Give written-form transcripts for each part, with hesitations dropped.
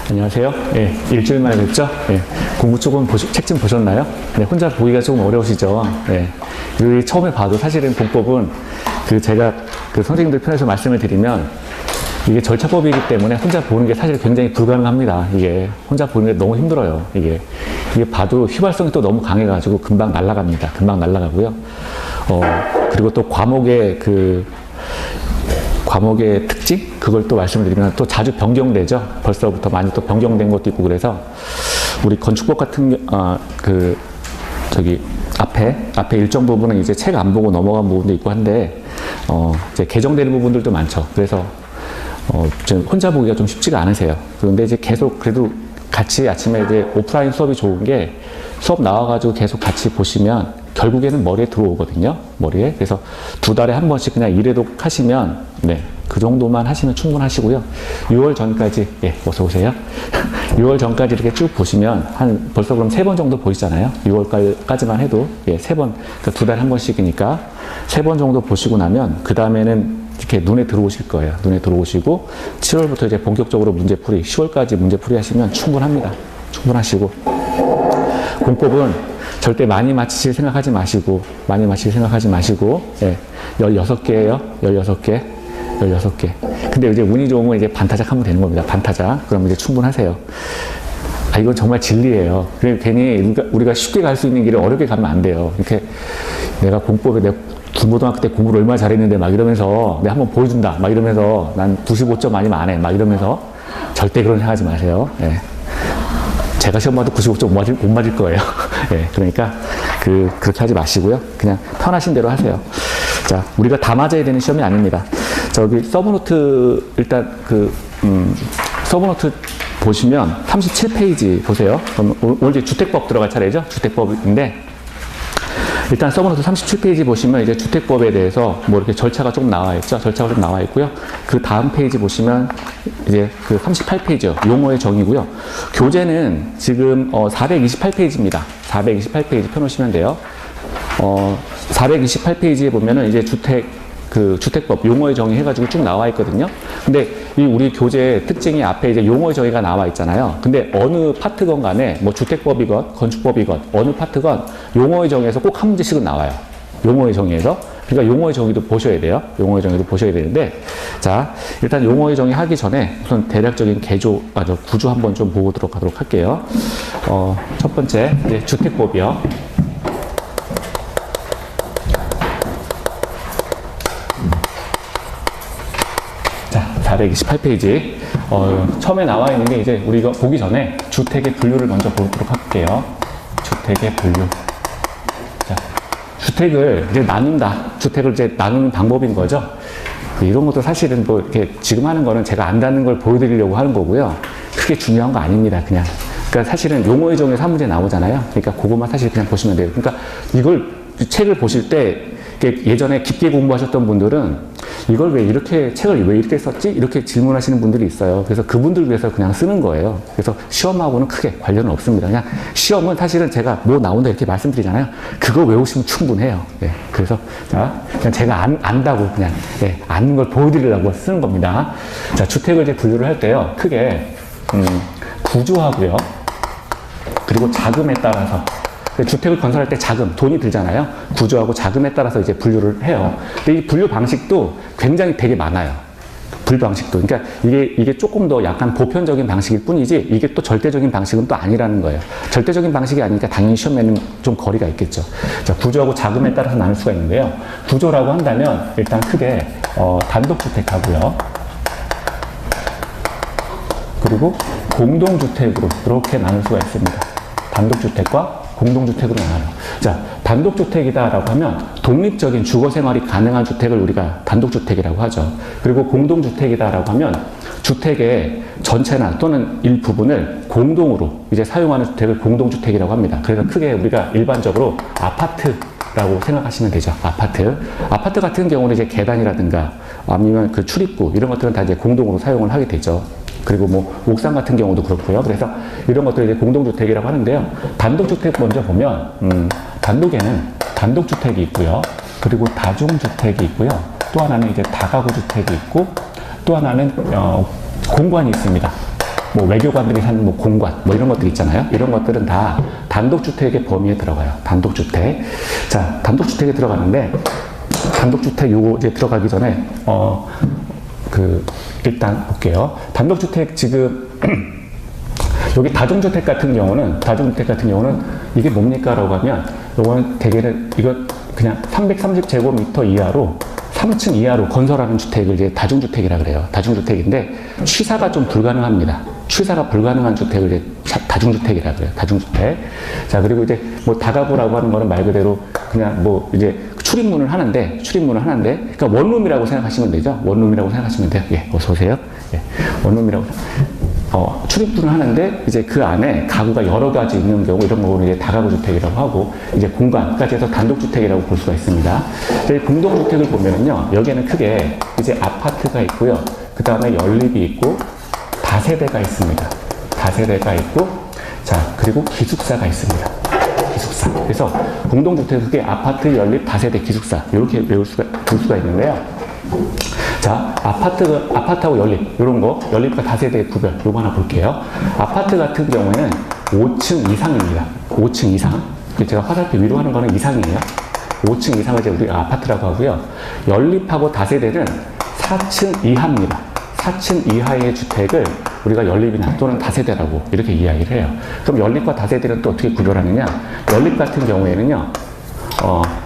안녕하세요. 예, 일주일 만에 뵙죠. 예, 공부 조금 책 좀 보셨나요? 네, 혼자 보기가 조금 어려우시죠. 예, 그리고 처음에 봐도 사실은 공법은 제가 선생님들 편에서 말씀을 드리면 이게 절차법이기 때문에 혼자 보는 게 사실 굉장히 불가능합니다. 이게 혼자 보는 게 너무 힘들어요. 이게 봐도 휘발성이 또 너무 강해가지고 금방 날아갑니다. 금방 날아가고요. 그리고 또 과목의 특징? 그걸 또 말씀을 드리면 또 자주 변경되죠. 벌써부터 많이 또 변경된 것도 있고 그래서 우리 건축법 같은, 앞에 일정 부분은 이제 책 안 보고 넘어간 부분도 있고 한데, 이제 개정되는 부분들도 많죠. 그래서, 혼자 보기가 좀 쉽지가 않으세요. 그런데 이제 계속 그래도 같이 아침에 이제 오프라인 수업이 좋은 게 수업 나와가지고 계속 같이 보시면 결국에는 머리에 들어오거든요. 머리에. 그래서 2달에 한 번씩 그냥 1회독 하시면, 네. 그 정도만 하시면 충분하시고요. 6월 전까지, 예, 어서오세요. 6월 전까지 이렇게 쭉 보시면, 벌써 그럼 3번 정도 보이잖아요. 6월까지만 해도, 예, 3번, 그러니까 2달에 한 번씩이니까 3번 정도 보시고 나면, 그 다음에는 이렇게 눈에 들어오실 거예요. 눈에 들어오시고, 7월부터 이제 본격적으로 문제풀이, 10월까지 문제풀이 하시면 충분합니다. 충분하시고. 공법은 절대 많이 맞히실 생각하지 마시고, 예, 16개예요. 16개. 근데 이제 운이 좋으면 이제 반타작 하면 되는 겁니다. 반타작. 그럼 이제 충분하세요. 이건 정말 진리예요. 그래서 괜히 우리가 쉽게 갈 수 있는 길을 어렵게 가면 안 돼요. 이렇게 내가 공법에 중고등학교 때 공부를 얼마나 잘했는데 막 이러면서 내가 한번 보여준다. 막 이러면서 난 95점 아니면 안 해. 막 이러면서 절대 그런 생각 하지 마세요. 예. 제가 시험 봐도 95점 못 맞을 거예요. 예. 그러니까 그렇게 하지 마시고요. 그냥 편하신 대로 하세요. 자, 우리가 다 맞아야 되는 시험이 아닙니다. 저기 서브노트 일단 서브노트 보시면 37페이지 보세요. 그럼 오늘 이제 주택법 들어갈 차례죠. 주택법인데 일단 서브노트 37페이지 보시면 이제 주택법에 대해서 뭐 이렇게 절차가 좀 나와 있죠. 절차가 좀 나와 있고요. 그 다음 페이지 보시면 이제 38페이지요. 용어의 정의고요. 교재는 지금 428페이지입니다. 428페이지 펴놓으시면 돼요. 428페이지에 보면은 이제 주택법 용어의 정의 해가지고 쭉 나와 있거든요. 근데 이 우리 교재 특징이 앞에 이제 용어의 정의가 나와 있잖아요. 근데 어느 파트건 간에 뭐 주택법이건 건축법이건 어느 파트건 용어의 정의에서 꼭 한 문제씩은 나와요. 용어의 정의에서. 그러니까 용어의 정의도 보셔야 돼요. 용어의 정의도 보셔야 되는데, 자, 일단 용어의 정의 하기 전에 우선 대략적인 구조 한번 좀 보도록 하도록 할게요. 첫 번째, 이제 주택법이요. 자, 428페이지. 처음에 나와 있는 게 이제 우리 이거 보기 전에 주택의 분류를 먼저 보도록 할게요. 주택의 분류. 자, 주택을 이제 나눈다. 주택을 이제 나누는 방법인 거죠. 이런 것도 사실은 뭐 이렇게 지금 하는 거는 제가 안다는 걸 보여드리려고 하는 거고요. 크게 중요한 거 아닙니다. 그러니까 사실은 용어의 정의에서 한 문제 나오잖아요. 그러니까 그것만 사실 그냥 보시면 돼요. 그러니까 이걸 책을 보실 때 예전에 깊게 공부하셨던 분들은 이걸 책을 왜 이렇게 썼지? 이렇게 질문하시는 분들이 있어요. 그래서 그분들 위해서 그냥 쓰는 거예요. 그래서 시험하고는 크게 관련은 없습니다. 그냥 시험은 사실은 제가 뭐 나온다 이렇게 말씀드리잖아요. 그거 외우시면 충분해요. 예. 그래서 그냥 제가 안다고 그냥 아는 걸 보여드리려고 쓰는 겁니다. 자, 주택을 이제 분류를 할 때요. 크게 구조하고요. 그리고 자금에 따라서 주택을 건설할 때 돈이 들잖아요. 구조하고 자금에 따라서 이제 분류를 해요. 근데 이 분류 방식도 굉장히 되게 많아요. 분류 방식도. 그러니까 이게 조금 더 약간 보편적인 방식일 뿐이지 이게 또 절대적인 방식은 또 아니라는 거예요. 절대적인 방식이 아니니까 당연히 시험에는 좀 거리가 있겠죠. 자, 구조하고 자금에 따라서 나눌 수가 있는데요. 구조라고 한다면 일단 크게 단독주택하고요. 그리고 공동주택으로 이렇게 나눌 수가 있습니다. 단독주택과 공동주택으로 나눠요. 자, 단독주택이다라고 하면 독립적인 주거생활이 가능한 주택을 우리가 단독주택이라고 하죠. 그리고 공동주택이다라고 하면 주택의 전체나 또는 일부분을 공동으로 이제 사용하는 주택을 공동주택이라고 합니다. 그래서 크게 우리가 일반적으로 아파트라고 생각하시면 되죠. 아파트 같은 경우는 이제 계단이라든가 아니면 출입구 이런 것들은 다 이제 공동으로 사용을 하게 되죠. 그리고 뭐 옥상 같은 경우도 그렇고요. 그래서 이런 것들을 이제 공동주택이라고 하는데요. 단독주택 먼저 보면 단독에는 단독주택이 있고요. 그리고 다중주택이 있고요. 또 하나는 이제 다가구주택이 있고 또 하나는 공관이 있습니다. 뭐 외교관들이 사는 뭐 공관, 뭐 이런 것들 있잖아요. 이런 것들은 다 단독주택의 범위에 들어가요. 단독주택. 자, 단독주택에 들어가는데, 단독주택 요거 이제 들어가기 전에, 일단 볼게요. 단독주택 지금, 여기 다중주택 같은 경우는 이게 뭡니까? 라고 하면, 요거는 대개는, 이거 그냥 330제곱미터 이하로 3층 이하로 건설하는 주택을 이제 다중주택이라 그래요. 다중주택인데 취사가 좀 불가능합니다. 취사가 불가능한 주택을 이제 다중주택이라 그래요. 다중주택. 자, 그리고 이제 뭐 다가구라고 하는 거는 말 그대로 그냥 뭐 이제 출입문을 하는데, 그러니까 원룸이라고 생각하시면 되죠. 원룸이라고 생각하시면 돼요. 예, 어서 오세요. 예, 원룸이라고. 출입문을 하는데 이제 그 안에 가구가 여러 가지 있는 경우 이런 거는 이제 다가구 주택이라고 하고 이제 공간까지 해서 단독주택이라고 볼 수가 있습니다. 공동주택을 보면은요, 여기에는 크게 이제 아파트가 있고요. 그 다음에 연립이 있고 다세대가 있습니다. 다세대가 있고, 자, 그리고 기숙사가 있습니다. 기숙사. 그래서 공동주택 그게 아파트, 연립, 다세대, 기숙사 이렇게 볼 수가 있는데요. 자, 아파트하고 연립, 요런 거, 연립과 다세대의 구별, 요거 하나 볼게요. 아파트 같은 경우에는 5층 이상입니다. 5층 이상. 제가 화살표 위로 하는 거는 이상이에요. 5층 이상을 이제 우리가 아파트라고 하고요. 연립하고 다세대는 4층 이하입니다. 4층 이하의 주택을 우리가 연립이나 또는 다세대라고 이렇게 이야기를 해요. 그럼 연립과 다세대는 또 어떻게 구별하느냐? 연립 같은 경우에는요,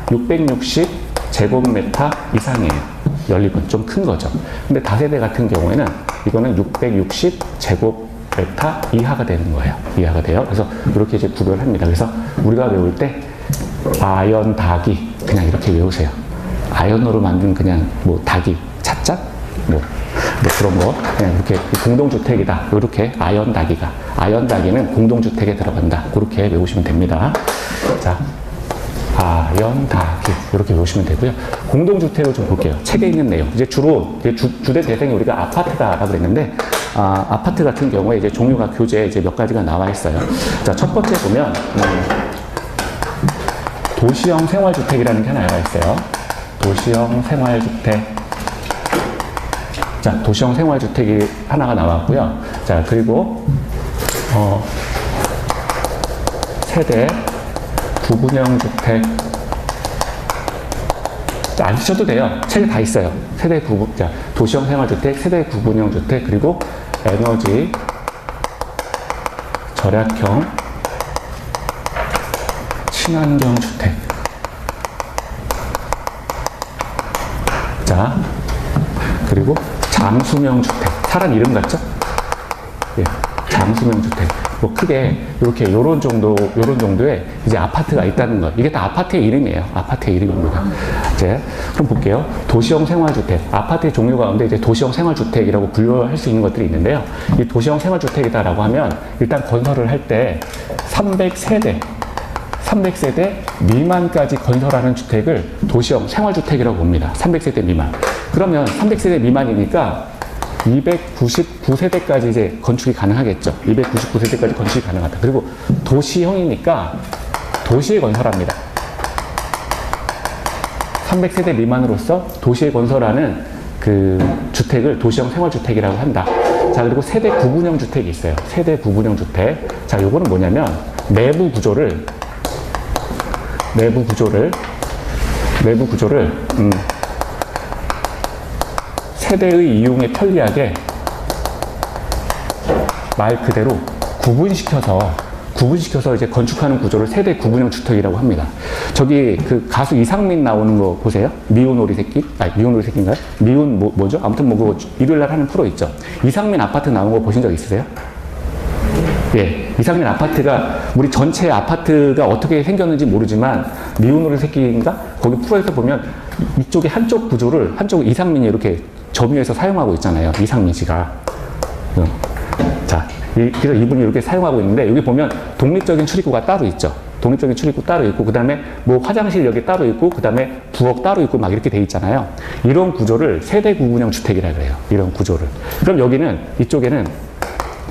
660제곱미터 이상이에요. 연립은 좀 큰 거죠. 근데 다세대 같은 경우에는 이거는 660제곱미터 이하가 되는 거예요. 이하가 돼요. 그래서 이렇게 이제 구별을 합니다. 그래서 우리가 외울 때 아연 닭이 그냥 이렇게 외우세요. 아연으로 만든 그냥 뭐 닭이 찻잔? 뭐 그런 거 그냥 이렇게 공동주택이다. 이렇게 아연 닭이는 공동주택에 들어간다. 그렇게 외우시면 됩니다. 자. 아연다기 이렇게 외우시면 되고요. 공동주택을 좀 볼게요. 책에 있는 내용. 이제 주로 주된 대상이 우리가 아파트다라고 그랬는데, 아파트 같은 경우에 이제 종류가 교재에 이제 몇 가지가 나와 있어요. 자, 첫 번째 보면 도시형 생활주택이라는 게 하나 나와 있어요. 도시형 생활주택. 자, 도시형 생활주택이 하나가 나왔고요. 자, 그리고 세대 구분형 주택. 안 쓰셔도 돼요. 책에 다 있어요. 자, 도시형 생활주택, 세대 구분형 주택, 그리고 에너지 절약형 친환경 주택. 자, 그리고 장수명 주택. 사람 이름 같죠? 예, 장수명 주택. 뭐 크게 이렇게 요런 정도의 이제 아파트가 있다는 것. 이게 다 아파트의 이름이에요. 아파트의 이름입니다. 이제 그럼 볼게요. 도시형 생활주택. 아파트의 종류 가운데 이제 도시형 생활주택이라고 분류할 수 있는 것들이 있는데요. 이 도시형 생활주택이다라고 하면 일단 건설을 할 때 300세대 미만까지 건설하는 주택을 도시형 생활주택이라고 봅니다. 300세대 미만. 그러면 300세대 미만이니까 299세대까지 이제 건축이 가능하겠죠. 299세대까지 건축이 가능하다. 그리고 도시형이니까 도시에 건설합니다. 300세대 미만으로서 도시에 건설하는 그 주택을 도시형 생활주택이라고 한다. 자, 그리고 세대 구분형 주택이 있어요. 세대 구분형 주택. 자, 요거는 뭐냐면 내부 구조를 세대의 이용에 편리하게 말 그대로 구분시켜서 이제 건축하는 구조를 세대 구분형 주택이라고 합니다. 저기 그 가수 이상민 나오는 거 보세요. 미운 오리 새끼인가요? 미운 뭐죠? 아무튼 뭐 그거 일요일날 하는 프로 있죠. 이상민 아파트 나온 거 보신 적 있으세요? 예, 이상민 아파트가 우리 전체 아파트가 어떻게 생겼는지 모르지만 미운 오리 새끼인가? 거기 프로에서 보면 이쪽에 한쪽 이상민이 이렇게 점유해서 사용하고 있잖아요. 이상민 씨가. 자, 그래서 이분이 이렇게 사용하고 있는데 여기 보면 독립적인 출입구가 따로 있죠. 독립적인 출입구 따로 있고 그 다음에 뭐 화장실 여기 따로 있고 그 다음에 부엌 따로 있고 막 이렇게 돼 있잖아요. 이런 구조를 세대 구분형 주택이라 그래요. 이런 구조를. 그럼 여기는 이쪽에는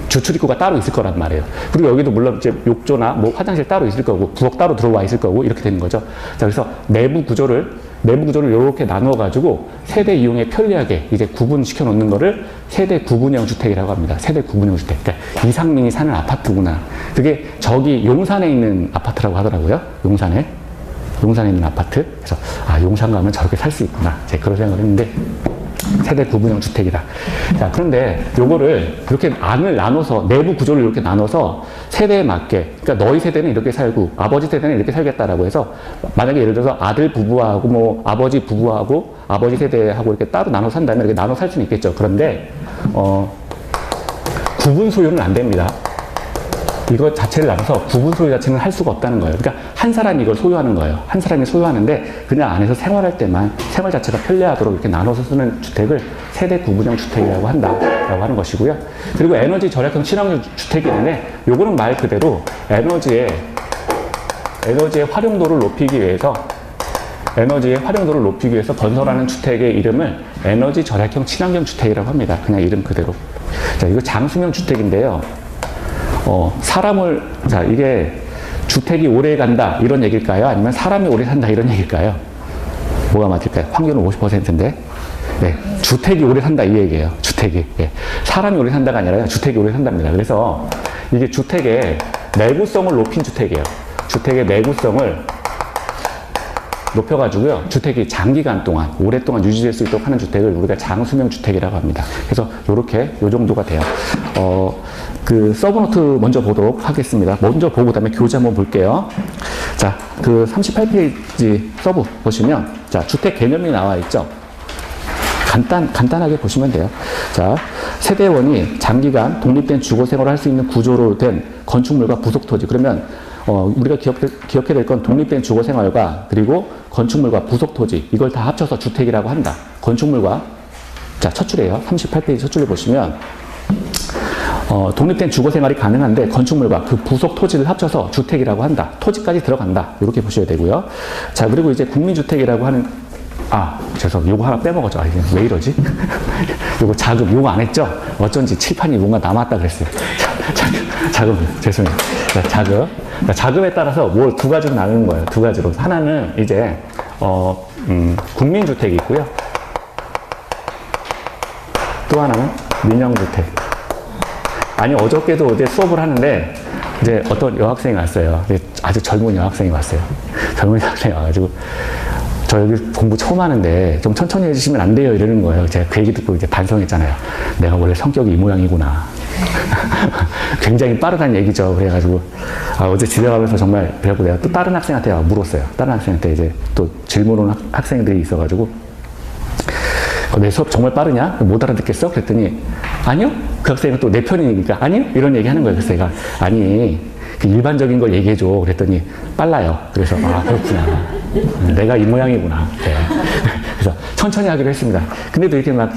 주출입구가 따로 있을 거란 말이에요. 그리고 여기도 물론 이제 욕조나 뭐 화장실 따로 있을 거고 부엌 따로 들어와 있을 거고 이렇게 되는 거죠. 자, 그래서 내부 구조를 내부 구조를 이렇게 나누어가지고 세대 이용에 편리하게 이제 구분시켜 놓는 거를 세대 구분형 주택이라고 합니다. 세대 구분형 주택. 그러니까 이상민이 사는 아파트구나. 그게 저기 용산에 있는 아파트라고 하더라고요. 용산에 있는 아파트. 그래서 아, 용산 가면 저렇게 살 수 있구나. 제가 그런 생각을 했는데 세대 구분형 주택이다. 자, 그런데 요거를 이렇게 안을 나눠서 내부 구조를 이렇게 나눠서 세대에 맞게, 그러니까 너희 세대는 이렇게 살고 아버지 세대는 이렇게 살겠다라고 해서 만약에 예를 들어서 아들 부부하고 뭐 아버지 부부하고 아버지 세대하고 이렇게 따로 나눠 산다면 이렇게 나눠 살 수는 있겠죠. 그런데 구분 소유는 안 됩니다. 이거 자체를 나눠서 구분 소유 자체는 할 수가 없다는 거예요. 그러니까 한 사람이 이걸 소유하는 거예요. 한 사람이 소유하는데 그냥 안에서 생활할 때만 생활 자체가 편리하도록 이렇게 나눠서 쓰는 주택을 세대 구분형 주택이라고 한다라고 하는 것이고요. 그리고 에너지 절약형 친환경 주택이는데 요거는 말 그대로 에너지의 활용도를 높이기 위해서 건설하는 주택의 이름을 에너지 절약형 친환경 주택이라고 합니다. 그냥 이름 그대로. 자, 이거 장수명 주택인데요. 자, 이게 주택이 오래 간다, 이런 얘기일까요? 아니면 사람이 오래 산다, 이런 얘기일까요? 뭐가 맞을까요? 확률은 50%인데. 네. 주택이 오래 산다, 이 얘기예요. 주택이. 네. 사람이 오래 산다가 아니라 주택이 오래 산답니다. 그래서 이게 주택의 내구성을 높인 주택이에요. 주택의 내구성을 높여가지고요. 주택이 장기간 동안, 오랫동안 유지될 수 있도록 하는 주택을 우리가 장수명 주택이라고 합니다. 그래서 요렇게, 요 정도가 돼요. 그 서브노트 먼저 보도록 하겠습니다. 먼저 보고 그다음에 교재 한번 볼게요. 자, 그 38페이지 서브 보시면, 자, 주택 개념이 나와 있죠. 간단하게 보시면 돼요. 자, 세대원이 장기간 독립된 주거 생활을 할 수 있는 구조로 된 건축물과 부속 토지. 그러면 우리가 기억해야 될 건 독립된 주거 생활과 그리고 건축물과 부속 토지, 이걸 다 합쳐서 주택이라고 한다. 건축물과, 자, 첫 줄이에요. 38페이지 첫 줄을 보시면 독립된 주거 생활이 가능한데 건축물과 그 부속 토지를 합쳐서 주택이라고 한다. 토지까지 들어간다. 이렇게 보셔야 되고요. 자, 그리고 이제 국민주택이라고 하는, 요거 하나 빼먹었죠. 왜 이러지? 요거 자금, 요거 안 했죠? 어쩐지 칠판이 뭔가 남았다 그랬어요. 자금, 죄송해요. 자, 자금에 따라서 뭘 두 가지로 나누는 거예요. 두 가지로. 하나는 이제, 국민주택이 있고요. 또 하나는 민영주택. 아니, 어저께도 어제 수업을 하는데, 이제 어떤 여학생이 왔어요. 아주 젊은 여학생이 왔어요. 젊은 여학생이 와가지고, 저 여기 공부 처음 하는데 좀 천천히 해주시면 안 돼요, 이러는 거예요. 제가 그 얘기 듣고 이제 반성했잖아요. 내가 원래 성격이 이 모양이구나. 굉장히 빠르다는 얘기죠. 그래가지고 어제 집에 가면서 정말 그래갖고 내가 또 다른 학생한테 물었어요. 다른 학생한테 이제 또 질문 온 학생들이 있어가지고 내 수업 정말 빠르냐? 못 알아듣겠어? 그랬더니 아니요. 그 학생은 또 내 편이니까 아니요? 이런 얘기 하는 거예요. 그래서 제가 아니, 그 일반적인 걸 얘기해줘. 그랬더니 빨라요. 그래서 그렇구나. 내가 이 모양이구나. 네. 그래서 천천히 하기로 했습니다. 근데도 이렇게 막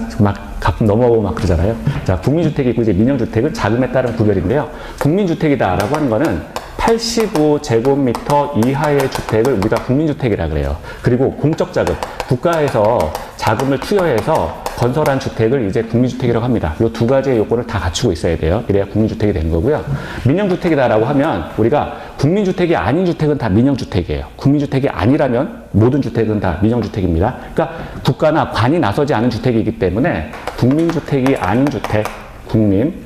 가끔 넘어오고 막 그러잖아요. 자, 국민주택이 있고 이제 민영주택은 자금에 따른 구별인데요. 국민주택이다라고 하는 거는 85제곱미터 이하의 주택을 우리가 국민주택이라 그래요. 그리고 공적 자금, 국가에서 자금을 투여해서 건설한 주택을 이제 국민주택이라고 합니다. 이 두 가지의 요건을 다 갖추고 있어야 돼요. 이래야 국민주택이 되는 거고요. 민영주택이다라고 하면 우리가 국민주택이 아닌 주택은 다 민영주택이에요. 국민주택이 아니라면 모든 주택은 다 민영주택입니다. 그러니까 국가나 관이 나서지 않은 주택이기 때문에 국민주택이 아닌 주택, 국민주택이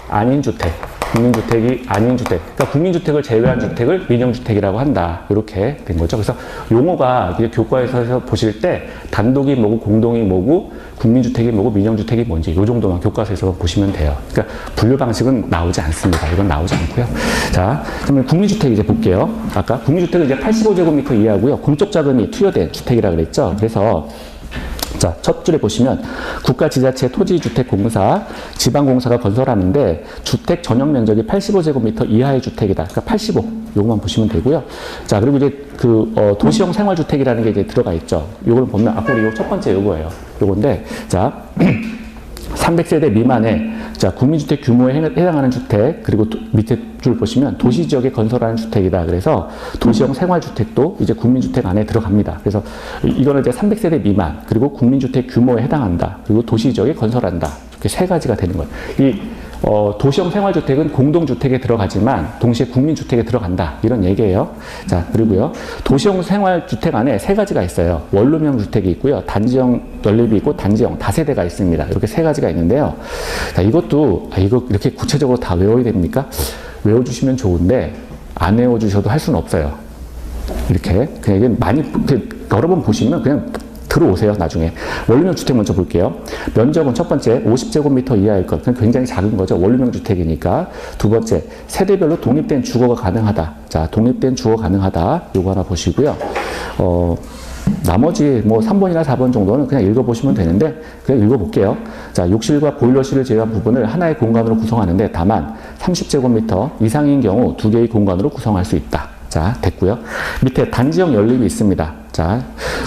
아닌 주택, 국민주택이 아닌 주택, 그러니까 국민주택을 제외한 주택을 민영주택이라고 한다. 이렇게 된 거죠. 그래서 용어가 이제 교과에서 보실 때 단독이 뭐고 공동이 뭐고 국민주택이 뭐고 민영주택이 뭔지 이 정도만 교과서에서 보시면 돼요. 그러니까 분류 방식은 나오지 않습니다. 이건 나오지 않고요. 자, 그러면 국민주택 이제 볼게요. 아까 국민주택은 이제 85제곱미터 이하고요. 공적 자금이 투여된 주택이라 그랬죠. 그래서 자, 첫 줄에 보시면 국가, 지자체, 토지, 주택, 공사, 지방공사가 건설하는데 주택 전용 면적이 85제곱미터 이하의 주택이다. 그러니까 85. 요것만 보시면 되고요. 자, 그리고 이제 도시형 생활주택이라는 게 이제 들어가 있죠. 요걸 보면 앞으로 요 첫 번째 요거예요. 요건데, 자, 300세대 미만의 자, 국민주택 규모에 해당하는 주택, 그리고 밑에 줄 보시면 도시지역에 건설하는 주택이다. 그래서 도시형 생활주택도 이제 국민주택 안에 들어갑니다. 그래서 이거는 이제 300세대 미만, 그리고 국민주택 규모에 해당한다. 그리고 도시지역에 건설한다. 이렇게 세 가지가 되는 거예요. 이 도시형 생활주택은 공동주택에 들어가지만 동시에 국민주택에 들어간다. 이런 얘기예요. 자, 그리고요. 도시형 생활주택 안에 세 가지가 있어요. 원룸형 주택이 있고요. 단지형 연립이 있고 단지형 다세대가 있습니다. 이렇게 세 가지가 있는데요. 자, 이것도 이거 이렇게 구체적으로 다 외워야 됩니까? 외워주시면 좋은데 안 외워주셔도 할 수는 없어요. 이렇게 그냥 이게 많이 여러 번 보시면 그냥 들어오세요. 나중에 원룸형 주택 먼저 볼게요. 면적은 첫 번째 50제곱미터 이하일 것. 굉장히 작은 거죠. 원룸형 주택이니까. 두 번째 세대별로 독립된 주거가 가능하다. 자, 독립된 주거 가능하다. 요거 하나 보시고요. 나머지 뭐 3번이나 4번 정도는 그냥 읽어보시면 되는데 그냥 읽어볼게요. 자, 욕실과 보일러실을 제외한 부분을 하나의 공간으로 구성하는데 다만 30제곱미터 이상인 경우 두 개의 공간으로 구성할 수 있다. 자, 됐고요. 밑에 단지형 연립이 있습니다. 자,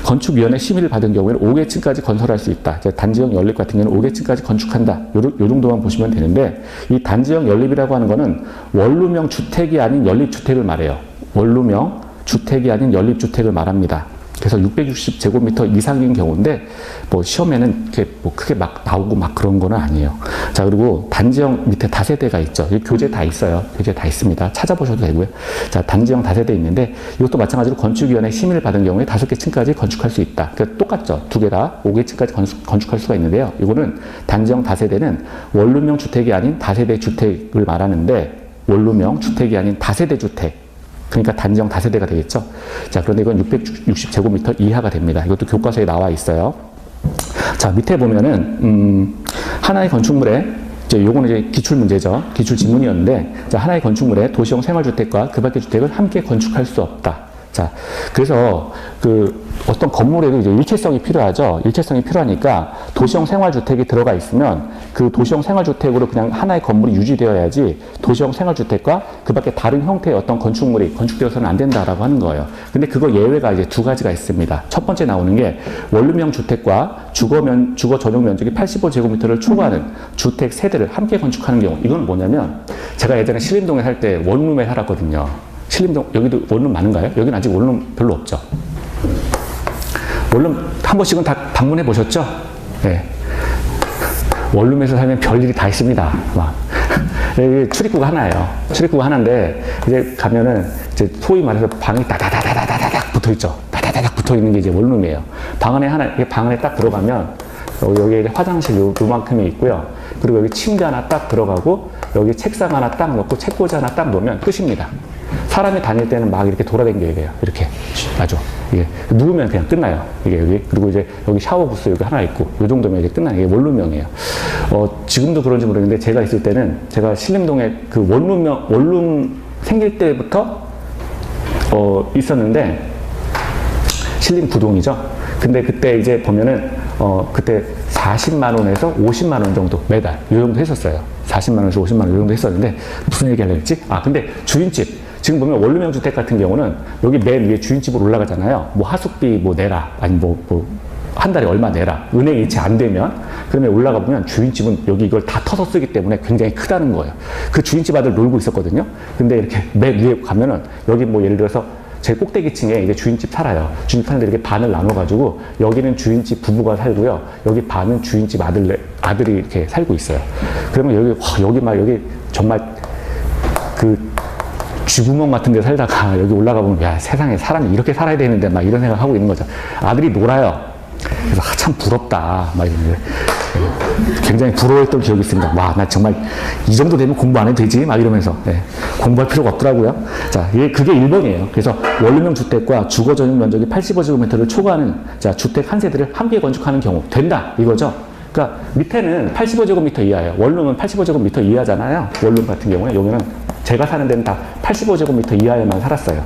건축위원회 심의를 받은 경우에는 5계층까지 건설할 수 있다. 자, 단지형 연립 같은 경우는 5계층까지 건축한다. 요 정도만 보시면 되는데 이 단지형 연립이라고 하는 거는 원룸형 주택이 아닌 연립주택을 말해요. 원룸형 주택이 아닌 연립주택을 말합니다. 그래서 660제곱미터 이상인 경우인데 뭐 시험에는 이렇게 뭐 크게 막 나오고 막 그런 거는 아니에요. 자, 그리고 단지형 밑에 다세대가 있죠. 교재 다 있어요. 교재 다 있습니다. 찾아보셔도 되고요. 자, 단지형 다세대 있는데 이것도 마찬가지로 건축위원회 심의를 받은 경우에 5개 층까지 건축할 수 있다. 그러니까 똑같죠. 두 개 다 5개층까지 건축할 수가 있는데요. 이거는 단지형 다세대는 원룸형 주택이 아닌 다세대 주택을 말하는데 원룸형 주택이 아닌 다세대 주택. 그러니까 단지형 다세대가 되겠죠. 자, 그런데 이건 660제곱미터 이하가 됩니다. 이것도 교과서에 나와 있어요. 자, 밑에 보면은 하나의 건축물에 이제 요거는 이제 기출 문제죠. 기출 지문이었는데, 자, 하나의 건축물에 도시형 생활주택과 그 밖의 주택을 함께 건축할 수 없다. 자, 그래서 어떤 건물에도 이제 일체성이 필요하죠. 일체성이 필요하니까 도시형 생활주택이 들어가 있으면 그 도시형 생활주택으로 그냥 하나의 건물이 유지되어야지 도시형 생활주택과 그 밖에 다른 형태의 어떤 건축물이 건축되어서는 안 된다라고 하는 거예요. 근데 그거 예외가 이제 두 가지가 있습니다. 첫 번째 나오는 게 원룸형 주택과 주거 전용 면적이 85제곱미터를 초과하는 주택 세대를 함께 건축하는 경우. 이건 뭐냐면 제가 예전에 신림동에 살 때 원룸에 살았거든요. 신림동, 여기도 원룸 많은가요? 여기는 아직 원룸 별로 없죠. 원룸 한 번씩은 다 방문해 보셨죠? 네. 원룸에서 살면 별일이 다 있습니다. 막. 여기 출입구가 하나예요. 출입구가 하나인데, 이제 가면은, 이제 소위 말해서 방이 다다다다다다닥 붙어 있죠. 다다다닥 붙어 있는 게 이제 원룸이에요. 방 안에 딱 들어가면, 여기 화장실 요만큼이 있고요. 그리고 여기 침대 하나 딱 들어가고, 여기 책상 하나 딱 넣고, 책꽂이 하나 딱 놓으면 끝입니다. 사람이 다닐 때는 막 이렇게 돌아다녀야 돼요. 이렇게. 아주. 이게 누우면 그냥 끝나요. 이게 여기. 그리고 이제 여기 샤워 부스 여기 하나 있고, 요 정도면 이제 끝나요. 이게 원룸형이에요. 지금도 그런지 모르겠는데, 제가 있을 때는, 제가 신림동에 그 원룸 생길 때부터, 있었는데, 신림구동이죠. 근데 그때 이제 보면은, 그때 40만원에서 50만원 정도 매달, 요 정도 했었어요. 40만원에서 50만원 요 정도 했었는데, 무슨 얘기 하려고 했지? 근데 주인집. 지금 보면 원룸형 주택 같은 경우는 여기 맨 위에 주인집으로 올라가잖아요. 뭐 하숙비 뭐 내라. 아니 한 달에 얼마 내라. 은행 이체 안 되면. 그러면 올라가 보면 주인집은 여기 이걸 다 터서 쓰기 때문에 굉장히 크다는 거예요. 그 주인집 아들 놀고 있었거든요. 근데 이렇게 맨 위에 가면은 여기 뭐 예를 들어서 제 꼭대기층에 이제 주인집 살아요. 주인집 사는데 이렇게 반을 나눠가지고 여기는 주인집 부부가 살고요. 여기 반은 주인집 아들이 이렇게 살고 있어요. 그러면 여기 정말 쥐구멍 같은 데 살다가 여기 올라가 보면 야, 세상에 사람이 이렇게 살아야 되는데 막 이런 생각 하고 있는 거죠. 아들이 놀아요. 그래서 참 부럽다. 막 이런데 굉장히 부러워했던 기억이 있습니다. 와, 나 정말 이 정도 되면 공부 안 해도 되지? 막 이러면서 공부할 필요가 없더라고요. 자, 그게 1번이에요. 그래서 원룸형 주택과 주거 전용 면적이 85제곱미터를 초과하는 주택 한 세대를 함께 건축하는 경우 된다 이거죠. 그러니까 밑에는 85제곱미터 이하예요. 원룸은 85제곱미터 이하잖아요. 원룸 같은 경우에 여기는 제가 사는 데는 다 85제곱미터 이하에만 살았어요.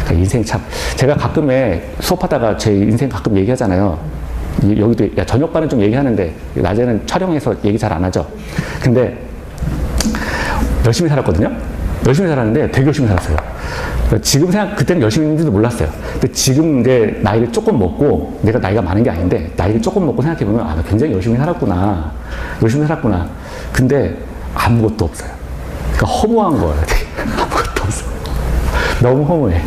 그러니까 인생 참, 제가 가끔에 수업하다가 제 인생 가끔 얘기하잖아요. 여기도 저녁반은 좀 얘기하는데 낮에는 촬영해서 얘기 잘 안 하죠. 근데 열심히 살았거든요. 열심히 살았는데 되게 열심히 살았어요. 지금 그때는 열심히 했는지도 몰랐어요. 근데 지금 이제 나이를 조금 먹고, 내가 나이가 많은 게 아닌데 나이를 조금 먹고 생각해보면 나 굉장히 열심히 살았구나. 근데 아무것도 없어요. 그러니까 허무한 거예요. 아무것도 없어. 너무 허무해.